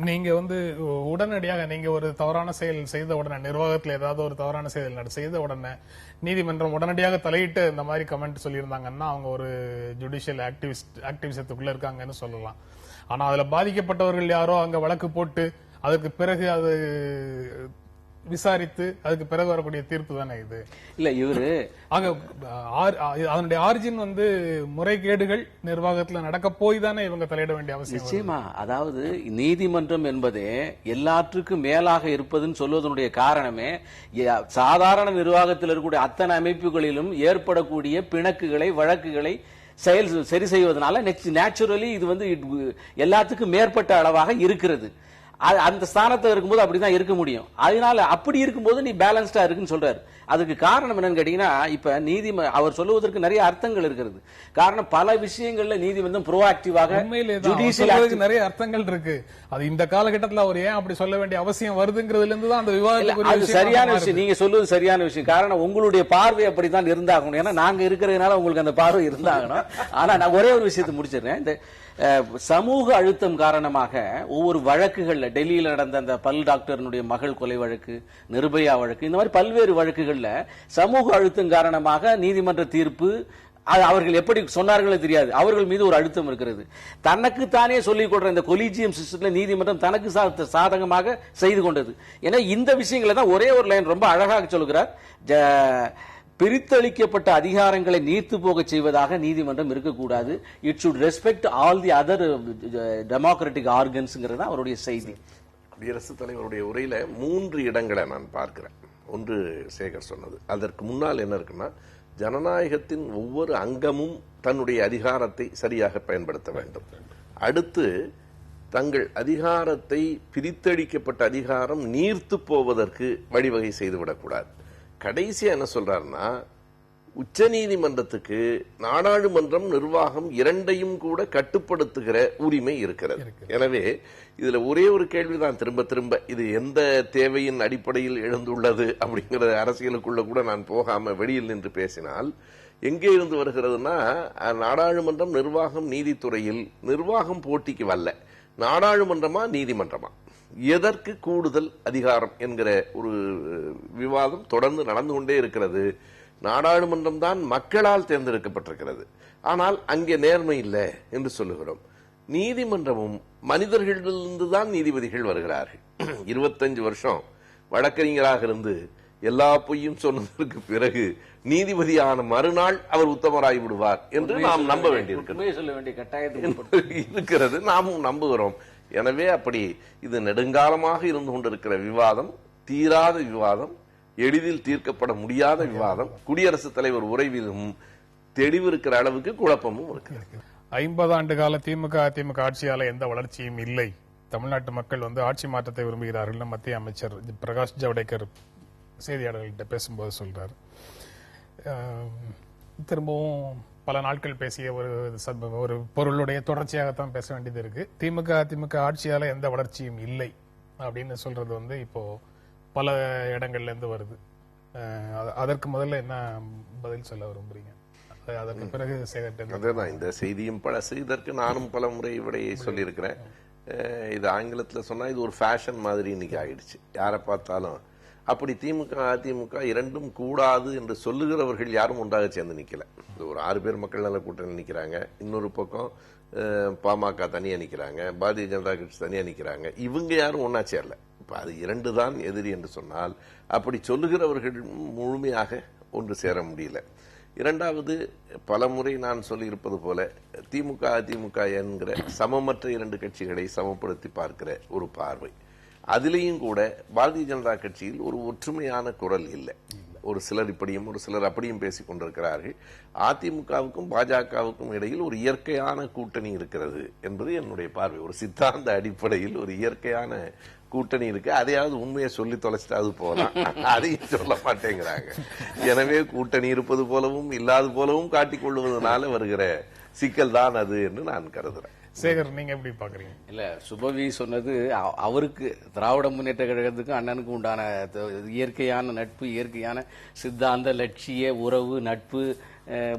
நீங்க உடனடியாக நீங்க ஒரு தவறான செயல் செய்த உடனே, நிர்வாகத்தில் ஏதாவது ஒரு தவறான செயல் செய்த உடனே நீதிமன்றம் உடனடியாக தலையிட்டு இந்த மாதிரி கமெண்ட் சொல்லியிருந்தாங்கன்னா அவங்க ஒரு ஜுடிஷியல் ஆக்டிவிசத்துக்குள்ள இருக்காங்கன்னு சொல்லலாம். ஆனா அதுல பாதிக்கப்பட்டவர்கள் யாரோ அங்க வழக்கு போட்டு அதுக்கு பிறகு அது விசாரித்து அதுக்கு பிறகு வரக்கூடிய தீர்ப்பு தானே இது. இல்ல, இவரு அதனுடைய ஆரிஜின் முறைகேடுகள் நிர்வாகத்தில் நடக்க போய் தானே இவங்க தலையிட வேண்டிய அவசியம். நிச்சயமா. அதாவது நீதிமன்றம் என்பதே எல்லாற்றுக்கும் மேலாக இருப்பதுன்னு சொல்வதனுடைய காரணமே, சாதாரண நிர்வாகத்தில் இருக்கக்கூடிய அத்தனை அமைப்புகளிலும் ஏற்படக்கூடிய பிணக்குகளை, வழக்குகளை சரி செய்வதனால நேச்சுரலி இது எல்லாத்துக்கும் மேற்பட்ட அளவாக இருக்கிறது. அந்த ஸ்தானத்தில் இருக்கும்போது அப்படிதான் இருக்க முடியும். அதனால அப்படி இருக்கும்போது நீ பேலன்ஸ்டா இருக்குன்னு சொல்றாரு. அதுக்கு காரணம் என்னன்னு கேட்டீங்கன்னா, இப்ப அவர் சொல்லுவதற்கு நிறைய அர்த்தங்கள் இருக்கிறது. காரணம், பல விஷயங்கள்ல நீதிமன்றம் ப்ரோஆக்டிவாக நிறைய அர்த்தங்கள் இருக்கு. அது இந்த காலகட்டத்தில் அவர் ஏன் அப்படி சொல்ல வேண்டிய அவசியம் வருதுங்கிறதுல இருந்து தான் அந்த விவாதம் சரியான விஷயம். நீங்க சொல்லுவது சரியான விஷயம். காரணம், உங்களுடைய பார்வை அப்படித்தான் இருந்தாகணும். ஏன்னா நாங்க இருக்கிறதுனால உங்களுக்கு அந்த பார்வை இருந்தாகணும். ஆனா நான் ஒரே ஒரு விஷயத்தை முடிச்சிடுறேன். இந்த சமூக அழுத்தம் காரணமாக ஒவ்வொரு வழக்குகள்ல, டெல்லியில் நடந்த அந்த பல் டாக்டருடைய மகள் கொலை வழக்கு, நிர்பயா வழக்கு, இந்த மாதிரி பல்வேறு வழக்குகள்ல சமூக அழுத்தம் காரணமாக நீதிமன்ற தீர்ப்பு அவர்கள் எப்படி சொன்னார்களோ தெரியாது, அவர்கள் மீது ஒரு அழுத்தம் இருக்கிறது. தனக்கு தானே சொல்லிக் கொள்ற இந்த கொலிஜியம் சிஸ்டத்துல நீதிமன்றம் தனக்கு சாதகமாக செய்து கொண்டது. ஏன்னா இந்த விஷயங்களை தான் ஒரே ஒரு லைன் ரொம்ப அழகாக சொல்கிறார். பிரித்தளிக்கப்பட்ட அதிகாரங்களை நீர்த்து போக செய்வதாக நீதிமன்றம் இருக்கக்கூடாது. It should respect all the other democratic ஆர்கன்ஸ்ங்கிறது அவருடைய செய்தி. குடியரசுத் தலைவருடைய உரையில 3 இடங்களை நான் பார்க்கிறேன். ஒன்று சேகர் சொன்னது. அதற்கு முன்னால் என்ன இருக்குன்னா, ஜனநாயகத்தின் ஒவ்வொரு அங்கமும் தன்னுடைய அதிகாரத்தை சரியாக பயன்படுத்த வேண்டும். அடுத்து, தங்கள் அதிகாரத்தை, பிரித்தளிக்கப்பட்ட அதிகாரம் நீர்த்து போவதற்கு வழிவகை செய்துவிடக்கூடாது. கடைசியா என்ன சொல்றாருன்னா, உச்ச நீதிமன்றத்துக்கு நாடாளுமன்றம், நிர்வாகம் இரண்டையும் கூட கட்டுப்படுத்துகிற உரிமை இருக்கிறது. எனவே இதுல ஒரே ஒரு கேள்விதான் திரும்ப திரும்ப, இது எந்த தேவையின் அடிப்படையில் எழுந்துள்ளது அப்படிங்கிற அரசியலுக்குள்ள கூட நான் போகாம வெளியில் நின்று பேசினால் எங்கே இருந்து வருகிறதுனா, நாடாளுமன்றம், நிர்வாகம், நீதித்துறையில் நிர்வாகம் போட்டிக்கு வரல, நாடாளுமன்றமா நீதிமன்றமா, எதற்கு கூடுதல் அதிகாரம் என்கிற ஒரு விவாதம் தொடர்ந்து நடந்து கொண்டே இருக்கிறது. நாடாளுமன்றம் தான் மக்களால் தேர்ந்தெடுக்கப்பட்டிருக்கிறது, ஆனால் அங்கே நேர்மை இல்லை என்று சொல்லுகிறோம். நீதிமன்றமும் மனிதர்களிலிருந்து தான் நீதிபதிகள் வருகிறார்கள். 25 வருஷம் வழக்கறிஞராக இருந்து எல்லா பொய்யும் சொன்னதற்கு பிறகு நீதிபதியான மறுநாள் அவர் உத்தமராகி விடுவார் என்று நாம் நம்ப வேண்டியிருக்கிறது. சொல்ல வேண்டிய கட்டாயத்தில் இருக்கிறது, நாமும் நம்புகிறோம். எனவே அப்படி இது நெடுங்காலமாக இருந்து கொண்டிருக்கிற விவாதம், தீராத விவாதம், எளிதில் தீர்க்கப்பட முடியாத விவாதம், குடியரசுத் தலைவர் உரைவிலும் தெளிவு இருக்கிற அளவுக்கு குழப்பமும் இருக்கு. 50 ஆண்டு கால திமுக அதிமுக ஆட்சியால எந்த வளர்ச்சியும் இல்லை. தமிழ்நாட்டு மக்கள் ஆட்சி மாற்றத்தை விரும்புகிறார்கள். மத்திய அமைச்சர் பிரகாஷ் ஜவடேகர் செய்தியாளர்கள்ட்ட பேசும்போது சொல்றாரு. திரும்பவும் பல நாட்கள் பேசிய ஒரு பொருளுடைய தொடர்ச்சியாகத்தான் பேச வேண்டியது இருக்கு. திமுக அதிமுக ஆட்சியால எந்த வளர்ச்சியும் இல்லை அப்படின்னு சொல்றது இப்போ பல இடங்கள்ல இருந்து வருது. அதற்கு முதல்ல என்ன பதில் சொல்ல விரும்புறீங்க? அதற்கு பிறகு அதுதான் இந்த செய்தியும் பழசு. இதற்கு நானும் பல முறை விடையை சொல்லியிருக்கிறேன். இது ஆங்கிலத்தில் சொன்னா இது ஒரு ஃபேஷன் மாதிரி இன்னைக்கு ஆயிடுச்சு. யாரை பார்த்தாலும் அப்படி திமுக அதிமுக இரண்டும் கூடாது என்று சொல்லுகிறவர்கள் யாரும் ஒன்றாக சேர்ந்து நிக்கல. ஒரு 6 பேர் மக்கள் நல கூட்டணி நிக்கிறாங்க, இன்னொரு பக்கம் பாமக தனியா நிக்கிறாங்க, பாரதிய ஜனதா கட்சி தனியா நிக்கிறாங்க. இவங்க யாரும் ஒன்னா சேரல. இப்ப அது 2 தான் எதிரி என்று சொன்னால் அப்படி சொல்லுகிறவர்கள் முழுமையாக ஒன்று சேர முடியல. இரண்டாவது, பலமுறை நான் சொல்லியிருப்பது போல திமுக அதிமுக என்கிற சமமற்ற 2 கட்சிகளை சமப்படுத்தி பார்க்கிற ஒரு பார்வை. அதிலேயும் கூட பாரதிய ஜனதா கட்சியில் ஒரு ஒற்றுமையான குரல் இல்லை. ஒரு சிலர் இப்படியும் ஒரு சிலர் அப்படியும் பேசிக் கொண்டிருக்கிறார்கள். அதிமுகவுக்கும் பாஜகவுக்கும் இடையில் ஒரு இயற்கையான கூட்டணி இருக்கிறது என்பது என்னுடைய பார்வை. ஒரு சித்தாந்த அடிப்படையில் ஒரு இயற்கையான கூட்டணி இருக்கு. அதையாவது உண்மையை சொல்லி தொலைச்சிட்டாவது போலாம், அதையும் சொல்ல மாட்டேங்கிறாங்க. எனவே கூட்டணி இருப்பது போலவும் இல்லாது போலவும் காட்டிக் கொள்வதனால வருகிற சிக்கல் தான் அது என்று நான் கருதுறேன். சேகர், நீங்க எப்படி பாக்குறீங்க? இல்ல, சுபவி சொன்னது அவருக்கு திராவிட முன்னேற்ற கழகத்துக்கும் அண்ணனுக்கும் உண்டான இயற்கையான நட்பு, இயற்கையான சித்தாந்த லட்சிய உறவு, நட்பு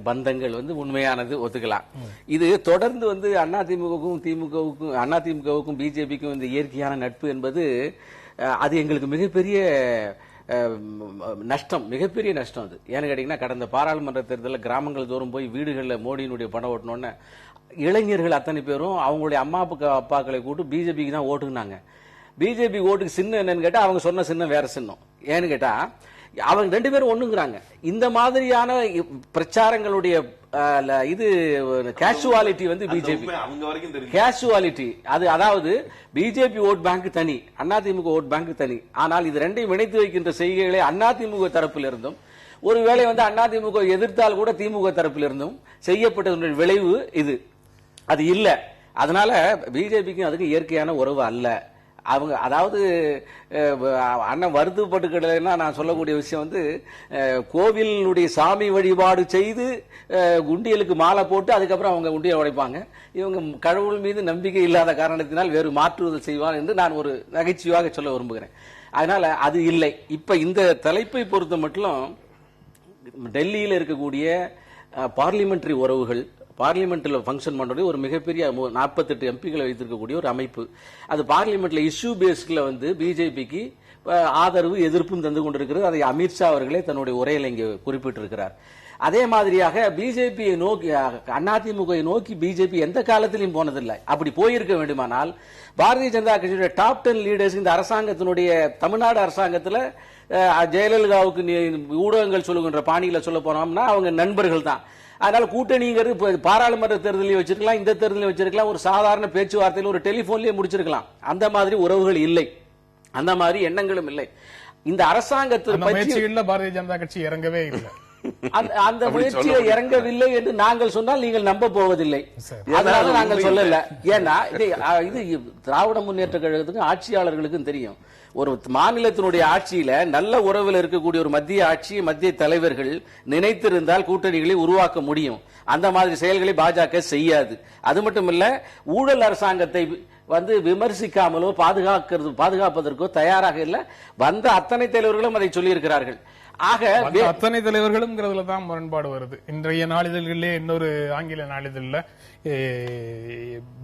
பந்தங்கள் உண்மையானது, ஒத்துக்கலாம். இது தொடர்ந்து அதிமுகவுக்கும் திமுகவுக்கும் அதிமுகவுக்கும் பிஜேபிக்கும் இந்த இயற்கையான நட்பு என்பது அது எங்களுக்கு மிகப்பெரிய நஷ்டம், மிகப்பெரிய நஷ்டம். அது ஏன்னு கேட்டீங்கன்னா, கடந்த பாராளுமன்ற தேர்தலில் கிராமங்கள் தோறும் போய் வீடுகளில் மோடியினுடைய பணம் ஓட்டணும்னு இளைஞர்கள் அத்தனை பேரும் அவங்களுடைய அம்மா அப்பாக்களை கூட்டு பிஜேபிக்கு தான் ஓட்டுனாங்க. பிஜேபி ஓட்டுக்கு சின்னம் என்னன்னு கேட்டா அவங்க சொன்ன சின்னம் வேற சின்னம். ஏன்னு கேட்டா அவங்க 2 பேரும் ஒண்ணுங்கிறாங்க. இந்த மாதிரியான பிரச்சாரங்களுடைய இது கேஷுவாலிட்டி பிஜேபி கேஷுவாலிட்டி. அது அதாவது பிஜேபி ஓட் பேங்க் தனி, அதிமுக ஓட் பேங்க் தனி. ஆனால் இது 2ஐயும் இணைத்து வைக்கின்ற செய்கைகளை அதிமுக தரப்பில் இருந்தும், ஒருவேளை அதிமுக எதிர்த்தால் கூட திமுக தரப்பில் இருந்தும் செய்யப்பட்ட விளைவு இது. அது இல்ல. அதனால பிஜேபிக்கும் அதுக்கு இயற்கையான உறவு அல்ல. அவங்க அதாவது அண்ணன் வருத்தப்பட்டுக்கிடலைன்னா நான் சொல்லக்கூடிய விஷயம் கோவிலுடைய சாமி வழிபாடு செய்து குண்டியலுக்கு மாலை போட்டு அதுக்கப்புறம் அவங்க குண்டியை உடைப்பாங்க. இவங்க கடவுள் மீது நம்பிக்கை இல்லாத காரணத்தினால் வேறு மாற்றுதல் செய்வார் என்று நான் ஒரு நகைச்சுவையாக சொல்ல விரும்புகிறேன். அதனால அது இல்லை. இப்ப இந்த தலைப்பை பொறுத்த மட்டும் டெல்லியில் இருக்கக்கூடிய பார்லிமெண்டரி உறவுகள், பார்லிமெண்ட்ல பங்கன் பண்றது ஒரு மிகப்பெரிய 48 எம்பிகளை வைத்திருக்கக்கூடிய ஒரு அமைப்பு. அது பார்லிமெண்ட்ல இஷ்யூ பேஸ்ல பிஜேபிக்கு ஆதரவு எதிர்ப்பும் தந்து கொண்டிருக்கிறது. அதை அமித்ஷா அவர்களே தன்னுடைய உரையில் இங்கே குறிப்பிட்டிருக்கிறார். அதே மாதிரியாக பிஜேபியை நோக்கி, அதிமுகவை நோக்கி பிஜேபி எந்த காலத்திலையும் போனதில்லை. அப்படி போயிருக்க வேண்டுமானால் பாரதிய ஜனதா கட்சியுடைய டாப் 10 லீடர்ஸ் இந்த அரசாங்கத்தினுடைய தமிழ்நாடு அரசாங்கத்தில் ஜெயலலிதாவுக்கு ஊடகங்கள் சொல்லுகின்ற பாணியில சொல்ல போனோம்னா அவங்க நண்பர்கள் தான். அதனால கூட்டணிங்கிறது பாராளுமன்ற தேர்தலையும் வச்சிருக்கலாம், இந்த தேர்தலையும் வச்சிருக்கலாம், ஒரு சாதாரண பேச்சுவார்த்தையில் ஒரு டெலிபோன்லயே முடிச்சிருக்கலாம். அந்த மாதிரி உறவுகள் இல்லை, அந்த மாதிரி எண்ணங்களும் இல்லை. இந்த அரசாங்கத்தில் பாரதிய ஜனதா கட்சி இறங்கவே இல்லை. அந்த முயற்சியை இறங்கவில்லை என்று நாங்கள் சொன்னால் நீங்கள் நம்ப போவதில்லை. அதனால நாங்கள் சொல்லல. ஏன்னா இது திராவிட முன்னேற்ற கழகத்துக்கும் ஆட்சியாளர்களுக்கும் தெரியும். ஒரு மாநிலத்தினுடைய ஆட்சியில நல்ல உறவில் இருக்கக்கூடிய ஒரு மத்திய ஆட்சி, மத்திய தலைவர்கள் நினைத்திருந்தால் கூட்டணிகளை உருவாக்க முடியும். அந்த மாதிரி செயல்களை பாஜக செய்யாது. அது மட்டுமல்ல, ஊழல் அரசாங்கத்தை விமர்சிக்காமலோ பாதுகாப்பதற்கோ தயாராக இல்லை. வந்த அத்தனை தலைவர்களும் அதை சொல்லியிருக்கிறார்கள். ஆக அத்தனை தலைவர்களும் தான் முரண்பாடு வருது. இன்றைய நாளிதழ்களிலே இன்னொரு ஆங்கில நாளிதழ்ல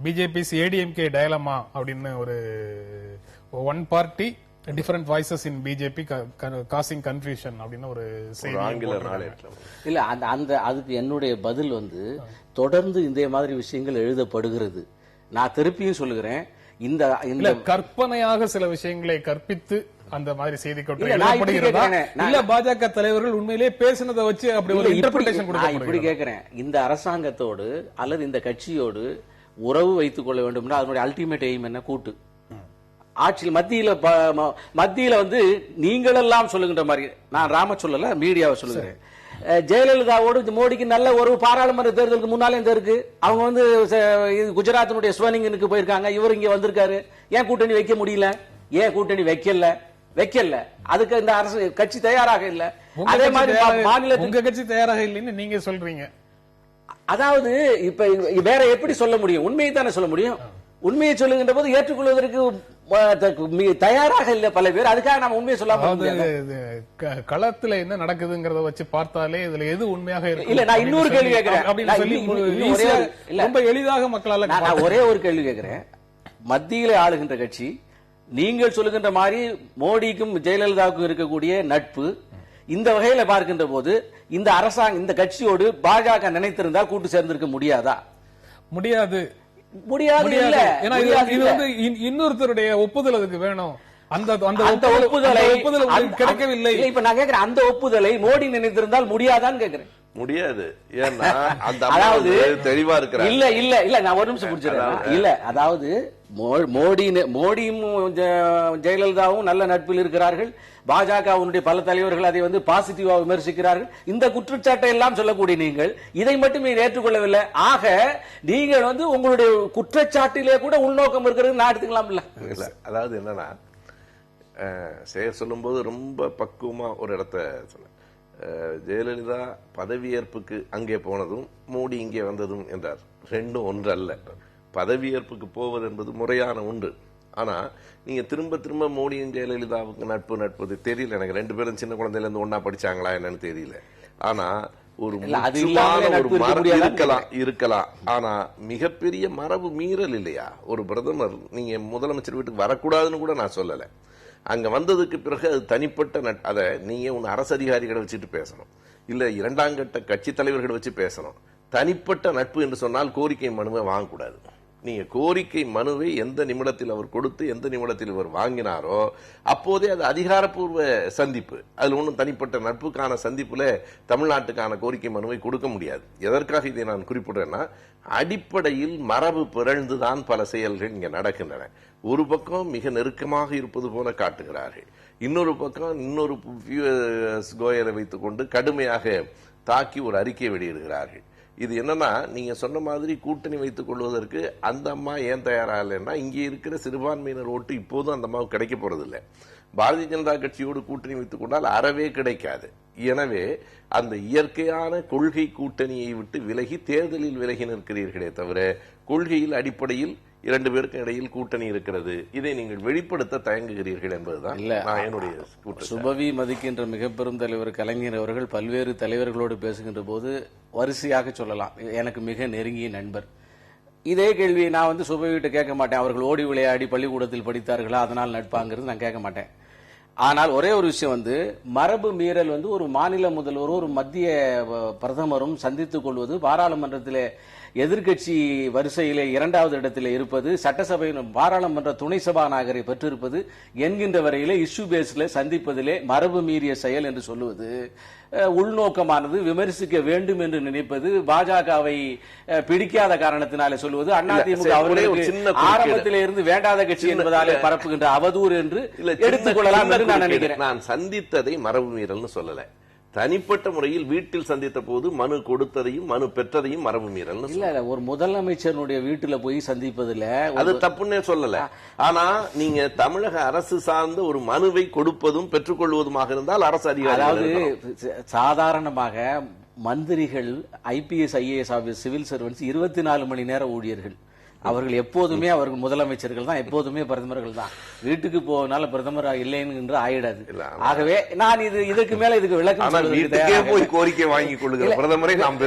பிஜேபி ஏடிஎம்கே டயலமா அப்படின்னு ஒரு ஒன் பார்ட்டி டிஃபரண்ட் வாய்ஸஸ் இன் பிஜேபி காசிங் கன்ஃபியூஷன் அப்படின்னு ஒரு இல்ல. அந்த அதுக்கு என்னுடைய பதில் தொடர்ந்து இந்த மாதிரி விஷயங்கள் எழுதப்படுகிறது. நான் திருப்பியும் சொல்லுகிறேன், இந்த கற்பனையாக சில விஷயங்களை கற்பித்து அந்த மாதிரி செய்தி இல்ல, கொட்டை நான் இப்படி எழுதப்படுகிறதா கேட்கிறேன். இல்ல பாஜக தலைவர்கள் உண்மையிலேயே பேசினதை வச்சு அப்படி ஒரு இன்டர்பிரேஷன் நான் இப்படி கொடுக்கப்படுகிறது? கேட்கிறேன், இந்த அரசாங்கத்தோடு அல்லது இந்த கட்சியோடு உறவு வைத்துக் கொள்ள வேண்டும்னா அதனுடைய அல்டிமேட் எய்ம் என்ன? கூட்டு ஆட்சியில் மத்தியில வந்து நீங்கள் எல்லாம் சொல்லுகின்ற மாதிரி, நான் ராம சொல்லல, மீடியாவை சொல்லுகிறேன். ஜெயலலிதாவோடு மோடிக்கு நல்ல ஒரு பாராளுமன்ற தேர்தலுக்கு முன்னாலே இருக்கு. அவங்க வந்து குஜராத்தினுடைய ஸ்வர்ணிங்கனுக்கு போயிருக்காங்க, இவர் இங்க வந்திருக்காரு. ஏன் கூட்டணி வைக்க முடியல? ஏன் கூட்டணி வைக்கல? அதுக்கு இந்த அரசு கட்சி தயாராக இல்ல. அதே மாதிரி மாநிலத்தில் உங்க கட்சி தயாராக இல்லைன்னு நீங்க சொல்றீங்க. அதாவது இப்ப வேற எப்படி சொல்ல முடியும்? உண்மையை தானே சொல்ல முடியும். உண்மையை சொல்லுகின்ற போது ஏற்றுக்கொள்வதற்கு தயாராக இல்ல பல பேர். அதுக்காக நம்ம உண்மையை சொல்லாம களத்துல என்ன நடக்குதுங்கிறத வச்சு பார்த்தாலே இதுல எது உண்மையாக இருக்கு இல்ல. நான் இன்னொரு கேள்வி கேட்கிறேன், அப்படின்னு சொல்லி ரொம்ப எளிதாக மக்களால நான் ஒரே ஒரு கேள்வி கேட்கிறேன். மத்தியில ஆளுகின்ற கட்சி, நீங்கள் சொல்லுகின்ற மாதிரி மோடிக்கும் ஜெயலலிதாவுக்கும் இருக்கக்கூடிய நட்பு, இந்த வகையில பார்க்கின்ற போது இந்த அரசாங்கம் இந்த கட்சியோடு பாஜக நினைத்திருந்தால் கூட்டு சேர்ந்திருக்க முடியாதா? முடியாது. இல்ல. ஏன்னா இது வந்து இன்னொருத்தருடைய ஒப்புதல் அதுக்கு வேணும். அந்த ஒப்புதலை கிடைக்கவில்லை. இப்ப நான் கேட்கிறேன், அந்த ஒப்புதலை மோடி நினைத்திருந்தால் முடியாதான்னு கேட்கிறேன். முடியாது. ஏன்னா அந்த அதாவது தெளிவா இருக்கிறார். இல்ல நான் ஒரு நிமிஷம் புடிச்சிடுறேன். இல்ல, அதாவது மோடியும் ஜெயலலிதாவும் நல்ல நட்பில் இருக்கிறார்கள். பாஜகவுடைய பல தலைவர்கள் அதை வந்து பாசிட்டிவா விமர்சிக்கிறார்கள். இந்த குற்றச்சாட்டை எல்லாம் சொல்லக்கூடிய நீங்கள் இதை மட்டுமே ஏற்றுக்கொள்ளவில்லை. ஆக நீங்கள் வந்து உங்களுடைய குற்றச்சாட்டிலே கூட உள்நோக்கம் இருக்கிறது நான் எடுத்துக்கலாம். இல்ல, அதாவது என்னன்னா, சொல்லும் போது ரொம்ப பக்குவமா ஒரு இடத்த சொன்ன. ஜெயலலிதா பதவியேற்புக்கு அங்கே போனதும் மோடி இங்கே வந்ததும் என்றார். ரெண்டும் ஒன்று அல்ல. பதவியேற்புக்கு போவது என்பது முறையான ஒன்று. ஆனா நீங்க திரும்ப திரும்ப மோடியும் ஜெயலலிதாவுக்கு நட்பு தெரியல. எனக்கு ரெண்டு பேரும் சின்ன குழந்தையில இருந்து ஒன்னா படிச்சாங்களா என்னன்னு தெரியல. ஆனா ஒரு இருக்கலாம். ஆனா மிகப்பெரிய மரபு மீறல் இல்லையா? ஒரு பிரதமர் நீங்க முதலமைச்சர் வீட்டுக்கு வரக்கூடாதுன்னு கூட நான் சொல்லல. அங்க வந்ததுக்கு பிறகு அது தனிப்பட்ட அதை நீங்க உன் அரசு அதிகாரிகளை வச்சுட்டு பேசணும், இல்ல இரண்டாம் கட்ட கட்சி தலைவர்களை வச்சு பேசணும். தனிப்பட்ட நட்பு என்று சொன்னால் கோரிக்கை மனுவை வாங்கக்கூடாது. நீங்க கோரிக்கை மனுவை எந்த நிமிடத்தில் அவர் கொடுத்து எந்த நிமிடத்தில் அவர் வாங்கினாரோ அப்போதே அது அதிகாரப்பூர்வ சந்திப்பு. அதுல ஒன்றும் தனிப்பட்ட நட்புக்கான சந்திப்புல தமிழ்நாட்டுக்கான கோரிக்கை மனுவை கொடுக்க முடியாது. எதற்காக இதை நான் குறிப்பிடுறேன்னா, அடிப்படையில் மரபு பிறழ்ந்துதான் பல செயல்கள் இங்க நடக்கின்றன. ஒரு பக்கம் மிக நெருக்கமாக இருப்பது போல காட்டுகிறார்கள், இன்னொரு பக்கம் இன்னொரு கோயலை வைத்துக் கொண்டு கடுமையாக தாக்கி ஒரு அறிக்கை வெளியிடுகிறார்கள். இது என்னன்னா, நீங்க சொன்ன மாதிரி கூட்டணி வைத்துக் கொள்வதற்கு அந்த அம்மா ஏன் தயாரா இல்லைன்னா, இங்கே இருக்கிற சிறுபான்மையினர் ஓட்டு இப்போதும் அந்த அம்மாவுக்கு கிடைக்க போறதில்லை. பாரதிய ஜனதா கட்சியோடு கூட்டணி வைத்துக் கொண்டால் அறவே கிடைக்காது. எனவே அந்த இயற்கையான கொள்கை கூட்டணியை விட்டு விலகி தேர்தலில் விலகி நிற்கிறீர்களே தவிர, கொள்கையில் அடிப்படையில் இரண்டு பேருக்கும் இடையில் கூட்டணி இருக்கிறது, இதை நீங்கள் வெளிப்படுத்த தயங்குகிறீர்கள் என்பதுதான் என்னுடைய சுபவி மதிக்கின்ற மிக பெரும் தலைவர் கலைஞர் அவர்கள் பல்வேறு தலைவர்களோடு பேசுகின்ற போது வரிசையாக சொல்லலாம், எனக்கு மிக நெருங்கிய நண்பர். இதே கேள்வியை நான் வந்து சுபவிட்ட கேட்க மாட்டேன். அவர்கள் ஓடி விளையாடி பள்ளிக்கூடத்தில் படித்தார்களா அதனால் நட்பாங்கிறது நான் கேட்க மாட்டேன். ஆனால் ஒரே ஒரு விஷயம் வந்து, மரபு மீறல் வந்து ஒரு மாநில முதல்வரும் ஒரு மத்திய பிரதமரும் சந்தித்துக் கொள்வது, பாராளுமன்றத்திலே எதிர்கட்சி வரிசையிலே இரண்டாவது இடத்திலே இருப்பது, சட்டசபையின் பாராளுமன்ற துணை சபாநாயகரை பெற்றிருப்பது என்கின்ற வரையிலே இஷ்யூ பேஸ்ல சந்திப்பதிலே மரபு மீறிய செயல் என்று சொல்லுவது உள்நோக்கமானது, விமர்சிக்க வேண்டும் என்று நினைப்பது, பாஜகவை பிடிக்காத காரணத்தினாலே சொல்லுவது, அதிமுக அவர்களுக்கு ஆரம்பத்திலே இருந்து வேண்டாத கட்சி என்பதாலே பரப்புகின்ற அவதூறு என்று எடுத்துக்கொள்ளலாம் என்று நான் நினைக்கிறேன். நான் சந்தித்ததை மரபு மீறல்னு சொல்லல, தனிப்பட்ட முறையில் வீட்டில் சந்தித்த போது மனு கொடுத்ததையும் மனு பெற்றதையும் மரபு மீறல். இல்ல, ஒரு முதலமைச்சருடைய வீட்டுல போய் சந்திப்பதில்ல அது தப்புன்னே சொல்லல. ஆனா நீங்க தமிழக அரசு சார்ந்த ஒரு மனுவை கொடுப்பதும் பெற்றுக்கொள்வதுமாக இருந்தால் அரசு அதிகாரி, அதாவது சாதாரணமாக மந்திரிகள், ஐபிஎஸ் ஐஏஎஸ் ஆபீஸ், சிவில் சர்வன்ஸ் 24 மணி நேர ஊழியர்கள். அவர்கள் எப்போதுமே அவர்கள் முதலமைச்சர்கள் தான், எப்போதுமே பிரதமர்கள் தான். வீட்டுக்கு போவதனால பிரதமர் இல்லைன்னு ஆயிடாது. ஆகவே நான் இதுக்கு மேல இதுக்கு விளக்கம் போய் கோரிக்கை வாங்கி கொள்ளுகிற பிரதமரை நாம்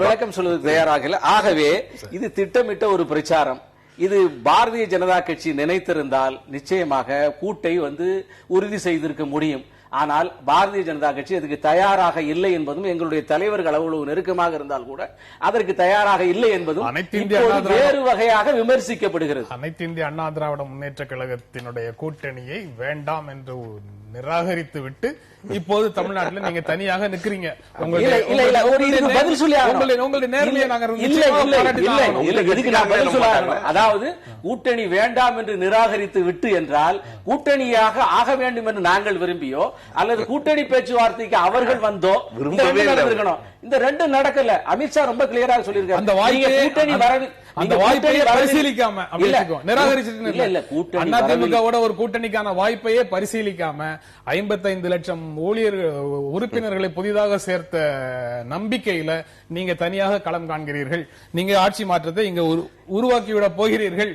விளக்கம் சொல்வதற்கு தயாராக. ஆகவே இது திட்டமிட்ட ஒரு பிரச்சாரம். இது பாரதிய ஜனதா கட்சி நினைத்திருந்தால் நிச்சயமாக கூட்டை வந்து உறுதி செய்திருக்க முடியும். ஆனால் பாரதிய ஜனதா கட்சி அதுக்கு தயாராக இல்லை என்பதும், எங்களுடைய தலைவர்கள் அவ்வளவு நெருக்கமாக இருந்தால் கூட அதற்கு தயாராக இல்லை என்பதும் வேறு வகையாக விமர்சிக்கப்படுகிறது. அனைத்து இந்திய அண்ணா திராவிட முன்னேற்ற கழகத்தினுடைய கூட்டணியை வேண்டாம் என்று நிராகரித்து விட்டு இப்போது தமிழ்நாட்டில் நீங்க தனியாக நிக்கிறீங்க. அதாவது கூட்டணி வேண்டாம் என்று நிராகரித்து விட்டு என்றால் கூட்டணியாக ஆக வேண்டும் என்று நாங்கள் விரும்பியோ அல்லது கூட்டணி பேச்சுவார்த்தைக்கு அவர்கள் வந்தோ இருக்கணும். இந்த ரெண்டு நடக்கல. அமித்ஷா ரொம்ப கிளியராக சொல்லியிருக்காரு. அந்த கூட்டணி வரது அந்த வாய்ப்பையே பரிசீலிக்காம அதிமுகவோட ஒரு கூட்டணிக்கான வாய்ப்பையே பரிசீலிக்காம 55 லட்சம் ஊழியர் உறுப்பினர்களை புதிதாக சேர்த்த நம்பிக்கையில நீங்க தனியாக களம் காண்கிறீர்கள். நீங்க ஆட்சி மாற்றத்தை இங்க உருவாக்கிவிட போகிறீர்கள்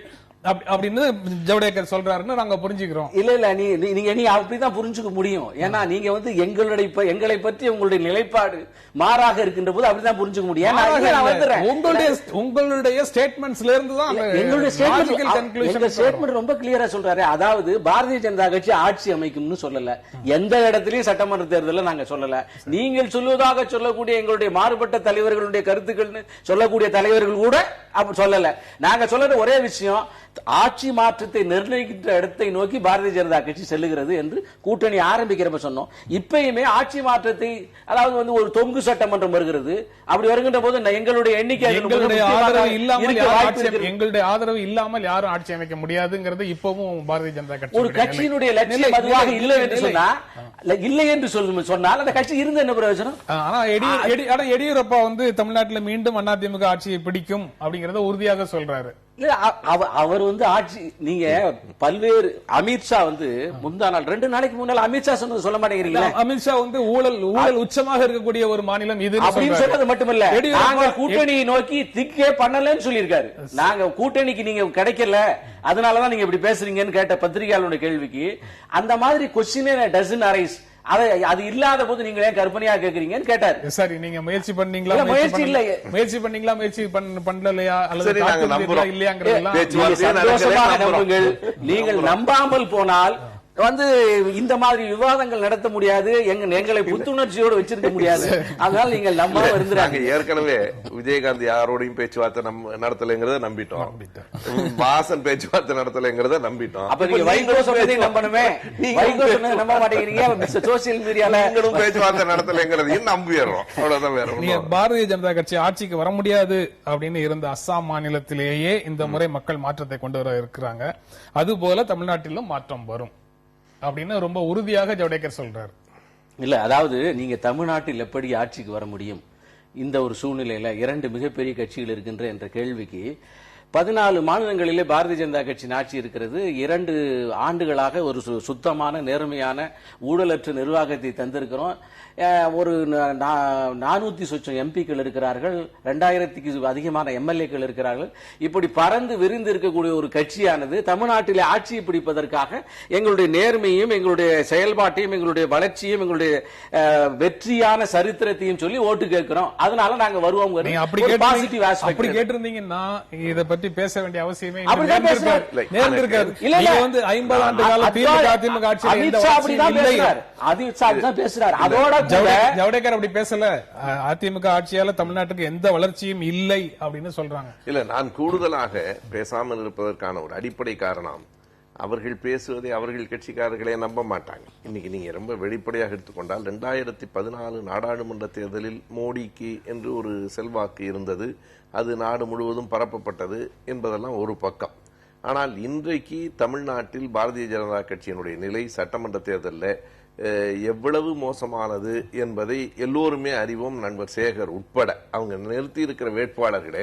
அப்படின்னு ஜவடேகர் சொல்றாருன்னு நாங்க புரிஞ்சுக்கிறோம். இல்ல நீங்க அப்படிதான் புரிஞ்சுக்க முடியும். ஏன்னா நீங்க வந்து எங்களை பற்றி உங்களுடைய நிலைப்பாடு மாறாக இருக்கின்ற போது அப்படிதான் புரிஞ்சுக்க முடியும். உங்களுடைய ஸ்டேட்மெண்ட்ஸ்ல இருந்து தான் எங்களுடைய ஸ்டேட்மெண்ட் ரொம்ப கிளியரா சொல்றாரு. அதாவது பாரதிய ஜனதா கட்சி ஆட்சி அமைக்கும்னு சொல்லல, எந்த இடத்திலையும் சட்டமன்ற தேர்தலில் நாங்க சொல்லல. நீங்கள் சொல்வதாக சொல்லக்கூடிய எங்களுடைய மாறுபட்ட தலைவர்களுடைய கருத்துக்கள் சொல்லக்கூடிய தலைவர்கள் கூட அப்படி சொல்லல. நாங்க சொல்ற ஒரே விஷயம், ஆட்சி மாற்றத்தை நிர்ணயிக்கின்ற இடத்தை நோக்கி பாரதிய ஜனதா கட்சி செல்லுகிறது என்று கூட்டணி ஆரம்பிக்கிறப்ப சொன்னோம். இப்பயுமே ஆட்சி மாற்றத்தை, அதாவது வந்து ஒரு தொங்கு சட்டமன்றம் வருகிறது, அப்படி வருகின்ற போது எங்களுடைய எண்ணிக்கை எங்களுடைய ஆதரவு இல்லாமல் யாரும் ஆட்சி அமைக்க முடியாதுங்கிறது இப்பவும் பாரதிய ஜனதா கட்சி ஒரு கட்சியினுடைய லட்சியம் அதுவாக இல்லை என்று சொன்னா, இல்லை என்று சொன்னால் அந்த கட்சி இருந்து என்ன பிரயோஜனம்? ஆனா எடியூரப்பா வந்து தமிழ்நாட்டில் மீண்டும் அதிமுக ஆட்சியை பிடிக்கும் அப்படிங்கறத உறுதியாக சொல்றாரு. அவர் வந்து ஆட்சி, நீங்க பல்வேறு அமித்ஷா வந்து முந்தா நாள் 2 நாளைக்கு முன்னால அமித்ஷா சொன்னது சொல்ல மாட்டேங்கிறீங்களா? அமித்ஷா வந்து ஊழல் உச்சமாக இருக்கக்கூடிய ஒரு மாநிலம் இது அப்படின்னு சொன்னது மட்டுமல்ல, நாங்க கூட்டணியை நோக்கி திக்கே பண்ணலன்னு சொல்லியிருக்காரு. நாங்க கூட்டணிக்கு நீங்க கிடைக்கல அதனாலதான் நீங்க இப்படி பேசுறீங்கன்னு கேட்ட பத்திரிகையாளருடைய கேள்விக்கு அந்த மாதிரி கொஸ்டினே டசன் அரைஸ், அது இல்லாத போது நீங்க ஏன் கற்பனையா கேக்குறீங்கன்னு கேட்டாரு. சரி, நீங்க முயற்சி பண்ணீங்களா? முயற்சி இல்ல, முயற்சி பண்ணீங்களா? முயற்சி பண்ணலையா? அல்லது இல்லையாங்கிறதெல்லாம் நீங்கள் நம்பாமல் போனால் வந்து இந்த மாதிரி விவாதங்கள் நடத்த முடியாது, எங்களை புத்துணர்ச்சியோடு வச்சிருக்க முடியாது. அதனால நீங்கள் நம்பாம இருந்தாங்க. ஏற்கனவே விஜயகாந்த் யாரோடையும் பேச்சுவார்த்தை நடத்தலைங்கிறத நம்பிட்டோம், வாசன் பேச்சுவார்த்தை நடத்தலைங்கிறத நம்பிட்டோம். அப்ப நீங்க வைகோ சொன்னதை நம்பணுமே, வைகோ சொன்னதை நம்ப மாட்டேங்கிறீங்க. சோசியல் மீடியால நீங்களும் பேச்சுவார்த்தை நடத்தலைங்கிறதையும் நம்பிடுறோம். அவ்வளவுதான். வேற நீங்க பாரதிய ஜனதா கட்சி ஆட்சிக்கு வர முடியாது அப்படின்னு இருந்த அஸ்ஸாம் மாநிலத்திலேயே இந்த முறை மக்கள் மாற்றத்தை கொண்டு வர இருக்கிறாங்க. அது போல தமிழ்நாட்டிலும் மாற்றம் வரும் அப்படின்னு ரொம்ப உறுதியாக ஜவடேகர் சொல்றாரு. இல்ல, அதாவது நீங்க தமிழ்நாட்டில் எப்படி ஆட்சிக்கு வர முடியும் இந்த ஒரு சூழ்நிலையில 2 மிகப்பெரிய கட்சிகள் இருக்கின்ற என்ற கேள்விக்கு 14 மாநிலங்களிலே பாரதிய ஜனதா கட்சியின் ஆட்சி இருக்கிறது. 2 ஆண்டுகளாக ஒரு சுத்தமான நேர்மையான ஊழலற்ற நிர்வாகத்தை தந்திருக்கிறோம். ஒரு 400 சொச்சம் எம்பிக்கள் இருக்கிறார்கள், 2000க்கு அதிகமான எம்எல்ஏக்கள் இருக்கிறார்கள். இப்படி பறந்து விரிந்து இருக்கக்கூடிய ஒரு கட்சியானது தமிழ்நாட்டிலே ஆட்சியை பிடிப்பதற்காக எங்களுடைய நேர்மையும் எங்களுடைய செயல்பாட்டையும் எங்களுடைய வளர்ச்சியும் எங்களுடைய வெற்றியான சரித்திரத்தையும் சொல்லி ஓட்டு கேட்கிறோம். அதனால நாங்க வருவோம். அப்படி கேட்டிருந்தீங்கன்னா இதை பற்றி பேச வேண்டிய அவசியமே நேர்ந்திருக்காது. 50 ஆண்டு கால திமுக ஆட்சி பேசுறாரு. அதோட ஜவடேகர் அப்படி பேசல. அதிமுக ஆட்சியால தமிழ்நாட்டுக்கு எந்த வளர்ச்சியும் இல்லை அப்படின்னு சொல்றாங்க. இல்ல, நான் கூடுதலாக பேசாமல் இருப்பதற்கான ஒரு அடிப்படை காரணம், அவர்கள் பேசுவதை அவர்கள் கட்சிக்காரர்களே நம்ப மாட்டாங்க. இன்னைக்கு நீங்க ரொம்ப வெளிப்படையாக எடுத்துக்கொண்டால் 2014 நாடாளுமன்ற தேர்தலில் மோடிக்கு என்று ஒரு செல்வாக்கு இருந்தது, அது நாடு முழுவதும் பரப்பப்பட்டது என்பதெல்லாம் ஒரு பக்கம். ஆனால் இன்றைக்கு தமிழ்நாட்டில் பாரதிய ஜனதா கட்சியினுடைய நிலை சட்டமன்ற தேர்தலில் எவ்வளவு மோசமானது என்பதை எல்லோருமே அறிவோம். நண்பர் சேகர் உட்பட அவங்க நிறுத்தி இருக்கிற வேட்பாளர்களே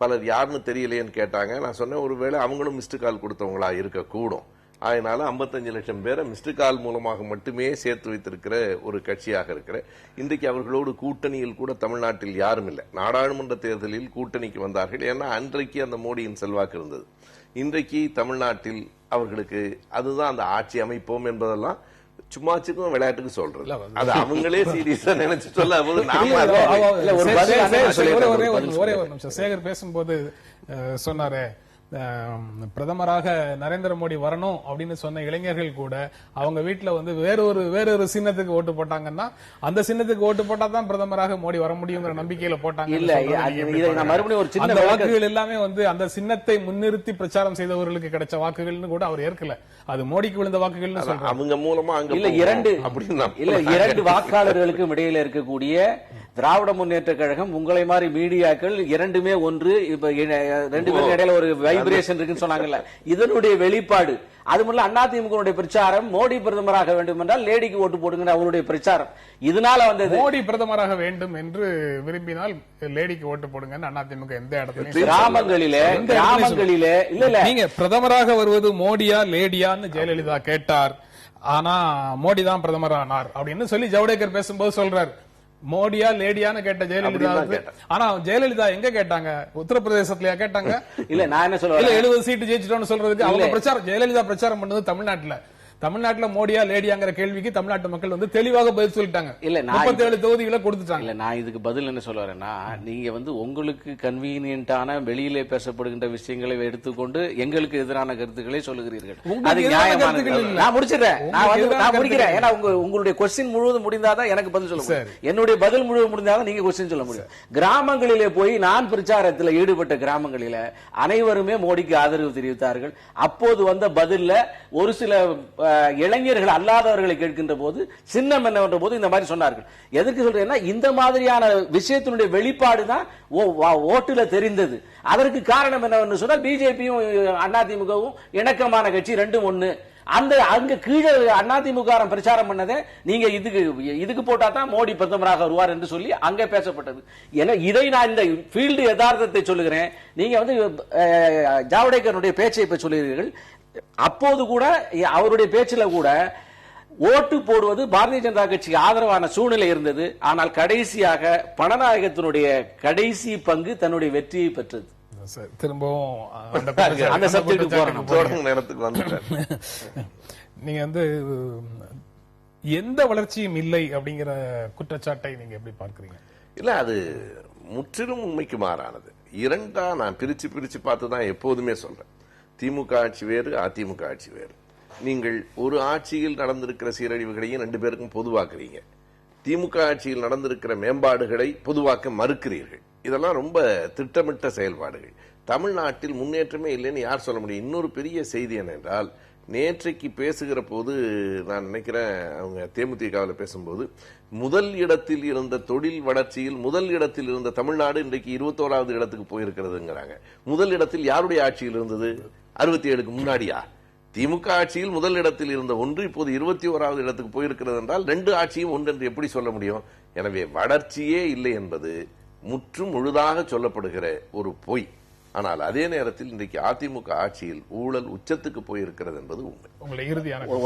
பலர் யாருன்னு தெரியலையேன்னு கேட்டாங்க. நான் சொன்னேன், ஒருவேளை அவங்களும் மிஸ்டு கால் கொடுத்தவங்களா இருக்கக்கூடும். அதனால 55 லட்சம் பேரை மிஸ்டு கால் மூலமாக மட்டுமே சேர்த்து வைத்திருக்கிற ஒரு கட்சியாக இருக்கிற இன்றைக்கு அவர்களோடு கூட்டணியில் கூட தமிழ்நாட்டில் யாரும் இல்லை. நாடாளுமன்ற தேர்தலில் கூட்டணிக்கு வந்தார்கள், ஏன்னா அன்றைக்கு அந்த மோடியின் செல்வாக்கு இருந்தது. இன்றைக்கு தமிழ்நாட்டில் அவர்களுக்கு அதுதான் அந்த ஆட்சி அமைப்போம் என்பதெல்லாம் சும்மாச்சுக்கும் விளையாட்டுக்கு சொல்றது, அது அவங்களே சீரியஸா நினைச்சு சொல்ல போது ஒரே ஒரு நிமிஷம். சேகர் பேசும்போது சொன்னாரு, பிரதமராக நரேந்திர மோடி வரணும் அப்படின்னு சொன்ன இளைஞர்கள் கூட அவங்க வீட்டுல வந்து வேறொரு சின்னத்துக்கு ஓட்டு போட்டாங்கன்னா அந்த சின்னத்துக்கு ஓட்டு போட்டா தான் பிரதமராக மோடி வர முடியுங்கிற நம்பிக்கையில போட்டாங்க. அந்த வாக்குகள் எல்லாமே வந்து அந்த சின்னத்தை முன்னிறுத்தி பிரச்சாரம் செய்தவர்களுக்கு கிடைச்ச வாக்குகள்னு கூட அவர் ஏற்கல. அது மோடிக்கு விழுந்த வாக்குகள்னு சொல்றாங்க. அவங்க மூலமா இரண்டு வாக்காளர்களுக்கும் இடையில இருக்கக்கூடிய திராவிட முன்னேற்ற கழகம், உங்களை மாதிரி மீடியாக்கள் இரண்டுமே ஒன்று. இப்ப ரெண்டு பேரும் இடையில ஒரு வைப்ரேஷன் இருக்குன்னு சொன்னாங்கல்ல, இதனுடைய வெளிப்பாடு. அது மட்டும் அதிமுக பிரச்சாரம் மோடி பிரதமராக வேண்டும் என்றால் லேடிக்கு ஓட்டு போடுங்க அவருடைய பிரச்சாரம். இதனால வந்து மோடி பிரதமராக வேண்டும் என்று விரும்பினால் லேடிக்கு ஓட்டு போடுங்க அதிமுக எந்த இடத்துல கிராமங்களிலே இல்ல நீங்க பிரதமராக வருவது மோடியா லேடியான்னு ஜெயலலிதா கேட்டார். ஆனா மோடி தான் பிரதமர் ஆனார் அப்படின்னு சொல்லி ஜவடேகர் பேசும்போது சொல்றாரு. மோடியா லேடியான்னு கேட்ட ஜெயலலிதா, ஆனா ஜெயலலிதா எங்க கேட்டாங்க? உத்தரப்பிரதேசத்திலயா கேட்டாங்க? இல்ல நான் என்ன சொல்றேன், 70 சீட்டு ஜெயிச்சிட்டோம்னு சொல்றதுக்கு அவங்க பிரச்சாரம், ஜெயலலிதா பிரச்சாரம் பண்ணது தமிழ்நாட்டுல மோடியா லேடியாங்கிற கேள்விக்கு தமிழ்நாட்டு மக்கள் வந்து தெளிவாக பதில் சொல்லிட்டாங்க. இல்ல 37 தொகுதிகளை கொடுத்துட்டாங்க. இல்ல நான் இதுக்கு பதில் என்ன சொல்ல வரேன்னா, நீங்க வந்து உங்களுக்கு கன்வீனியன்டான வெளியிலே பேசப்படுகின்ற விஷயங்களை எடுத்துக்கொண்டு எங்களுக்கு எதிரான கருத்துக்களை சொல்லுகிறீர்கள். அது நியாயமானது. நான் முடிச்சிடுறேன், நான் முடிக்கிறேன். ஏன்னா உங்களுடைய கொஸ்டின் முழுவதும் முடிந்தாதான் எனக்கு பதில் சொல்ல முடியும். என்னுடைய பதில் முழுவதும் முடிந்தாதான் நீங்க கொஸ்டின் சொல்ல முடியும். கிராமங்களிலே போய் நான் பிரச்சாரத்தில் ஈடுபட்ட கிராமங்களில அனைவருமே மோடிக்கு ஆதரவு தெரிவித்தார்கள். அப்போது வந்த பதில்ல ஒரு சில இளைஞர்கள் அல்லாதவர்களை கேட்கின்ற போது சின்னம் என்னவென்ற போது இந்த மாதிரி சொன்னார்கள். எதற்கு சொல்றேன்னா, இந்த மாதிரியான விஷயத்தினுடைய வெளிப்பாடு தான் ஓட்டுல தெரிந்தது. அதற்கு காரணம் என்னவென்று சொன்னால், பிஜேபியும் அதிமுகவும் இணக்கமான கட்சி, ரெண்டும் ஒண்ணு. அங்க கீழே அதிமுக பிரச்சாரம் பண்ணதே நீங்க இதுக்கு போட்டா தான் மோடி பிரதமராக வருவார் என்று சொல்லி அங்க பேசப்பட்டது. ஏன்னா இதை நான் இந்த ஃபீல்டு யதார்த்தத்தை சொல்லுகிறேன். நீங்க வந்து ஜவடேகருடைய பேச்சை இப்ப சொல்லுகிறீர்கள். அப்போது கூட அவருடைய பேச்சில கூட ஓட்டு போடுவது பாரதிய ஜனதா கட்சிக்கு ஆதரவான சூழ்நிலை இருந்தது. ஆனால் கடைசியாக பணநாயகத்தினுடைய கடைசி பங்கு தன்னுடைய வெற்றியை பெற்றது. திரும்பவும் அந்த சப்ஜெக்ட் நேரத்துக்கு வந்துட்டார். நீங்க வந்து எந்த வளர்ச்சியும் இல்லை அப்படிங்கிற குற்றச்சாட்டை நீங்க எப்படி பார்க்கிறீங்க? இல்ல, அது முற்றிலும் உண்மைக்கு மாறானது. இரண்டா நான் பிரிச்சு பார்த்துதான் எப்போதுமே சொல்றேன். திமுக ஆட்சி வேறு, அதிமுக ஆட்சி வேறு. நீங்கள் ஒரு ஆட்சியில் நடந்திருக்கிற சீரழிவுகளையும் ரெண்டு பேருக்கும் பொதுவாக்குறீங்க. திமுக ஆட்சியில் நடந்திருக்கிற மேம்பாடுகளை பொதுவாக்க மறுக்கிறீர்கள். இதெல்லாம் ரொம்ப திட்டமிட்ட செயல்பாடுகள். தமிழ்நாட்டில் முன்னேற்றமே இல்லைன்னு யார் சொல்ல முடியும்? இன்னொரு பெரிய செய்தி என்னென்றால், நேற்றைக்கு பேசுகிற போது நான் நினைக்கிறேன், அவங்க தேமுதிகவில் பேசும்போது முதல் இடத்தில் இருந்த தொழில் வளர்ச்சியில் முதல் இடத்தில் இருந்த தமிழ்நாடு இன்றைக்கு 21வது இடத்துக்கு போயிருக்கிறதுங்கிறாங்க. முதல் இடத்தில் யாருடைய ஆட்சியில் இருந்தது? 67க்கு முன்னாடியா? திமுக ஆட்சியில் முதல் இடத்தில் இருந்த ஒன்று இப்போது 21வது இடத்துக்கு போயிருக்கிறது என்றால் ரெண்டு ஆட்சியும் ஒன்று என்று எப்படி சொல்ல முடியும்? எனவே வளர்ச்சியே இல்லை என்பது முற்றும் முழுதாக சொல்லப்படுகிற ஒரு பொய். ஆனால் அதே நேரத்தில் இன்றைக்கு அதிமுக ஆட்சியில் ஊழல் உச்சத்துக்கு போயிருக்கிறது என்பது உண்மை.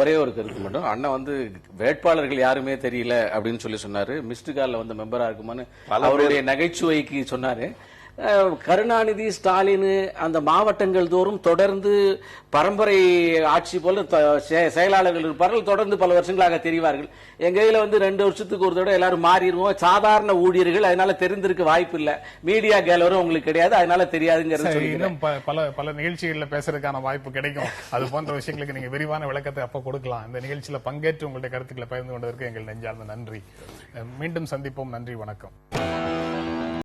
ஒரே ஒரு கருத்து மட்டும், அண்ணன் வந்து வேட்பாளர்கள் யாருமே தெரியல அப்படின்னு சொல்லி சொன்னாரு. மிஸ்டு கால்ல வந்து மெம்பரா இருக்குமான்னு அவருடைய நகைச்சுவைக்கு சொன்னாரு. கருணாநிதி, ஸ்டாலின் அந்த மாவட்டங்கள் தோறும் தொடர்ந்து பரம்பரை ஆட்சி போல செயலாளர்கள் இருப்பார்கள். தொடர்ந்து பல வருஷங்களாக தெரிவார்கள். எங்க கையில வந்து 2 வருஷத்துக்கு ஒரு தடவை எல்லாரும் மாறிடுவோம். சாதாரண ஊழியர்கள், அதனால தெரிந்திருக்க வாய்ப்பு இல்ல. மீடியா கேலரும் உங்களுக்கு கிடையாது, அதனால தெரியாதுங்கிறது. இன்னும் பல நிகழ்ச்சிகள்ல பேசுறதுக்கான வாய்ப்பு கிடைக்கும். அது போன்ற விஷயங்களுக்கு நீங்க விரிவான விளக்கத்தை அப்ப கொடுக்கலாம். இந்த நிகழ்ச்சியில பங்கேற்று உங்களுடைய கருத்துக்களை பகிர்ந்து கொண்டதற்கு எங்கள் நெஞ்சார்ந்த நன்றி. மீண்டும் சந்திப்போம். நன்றி, வணக்கம்.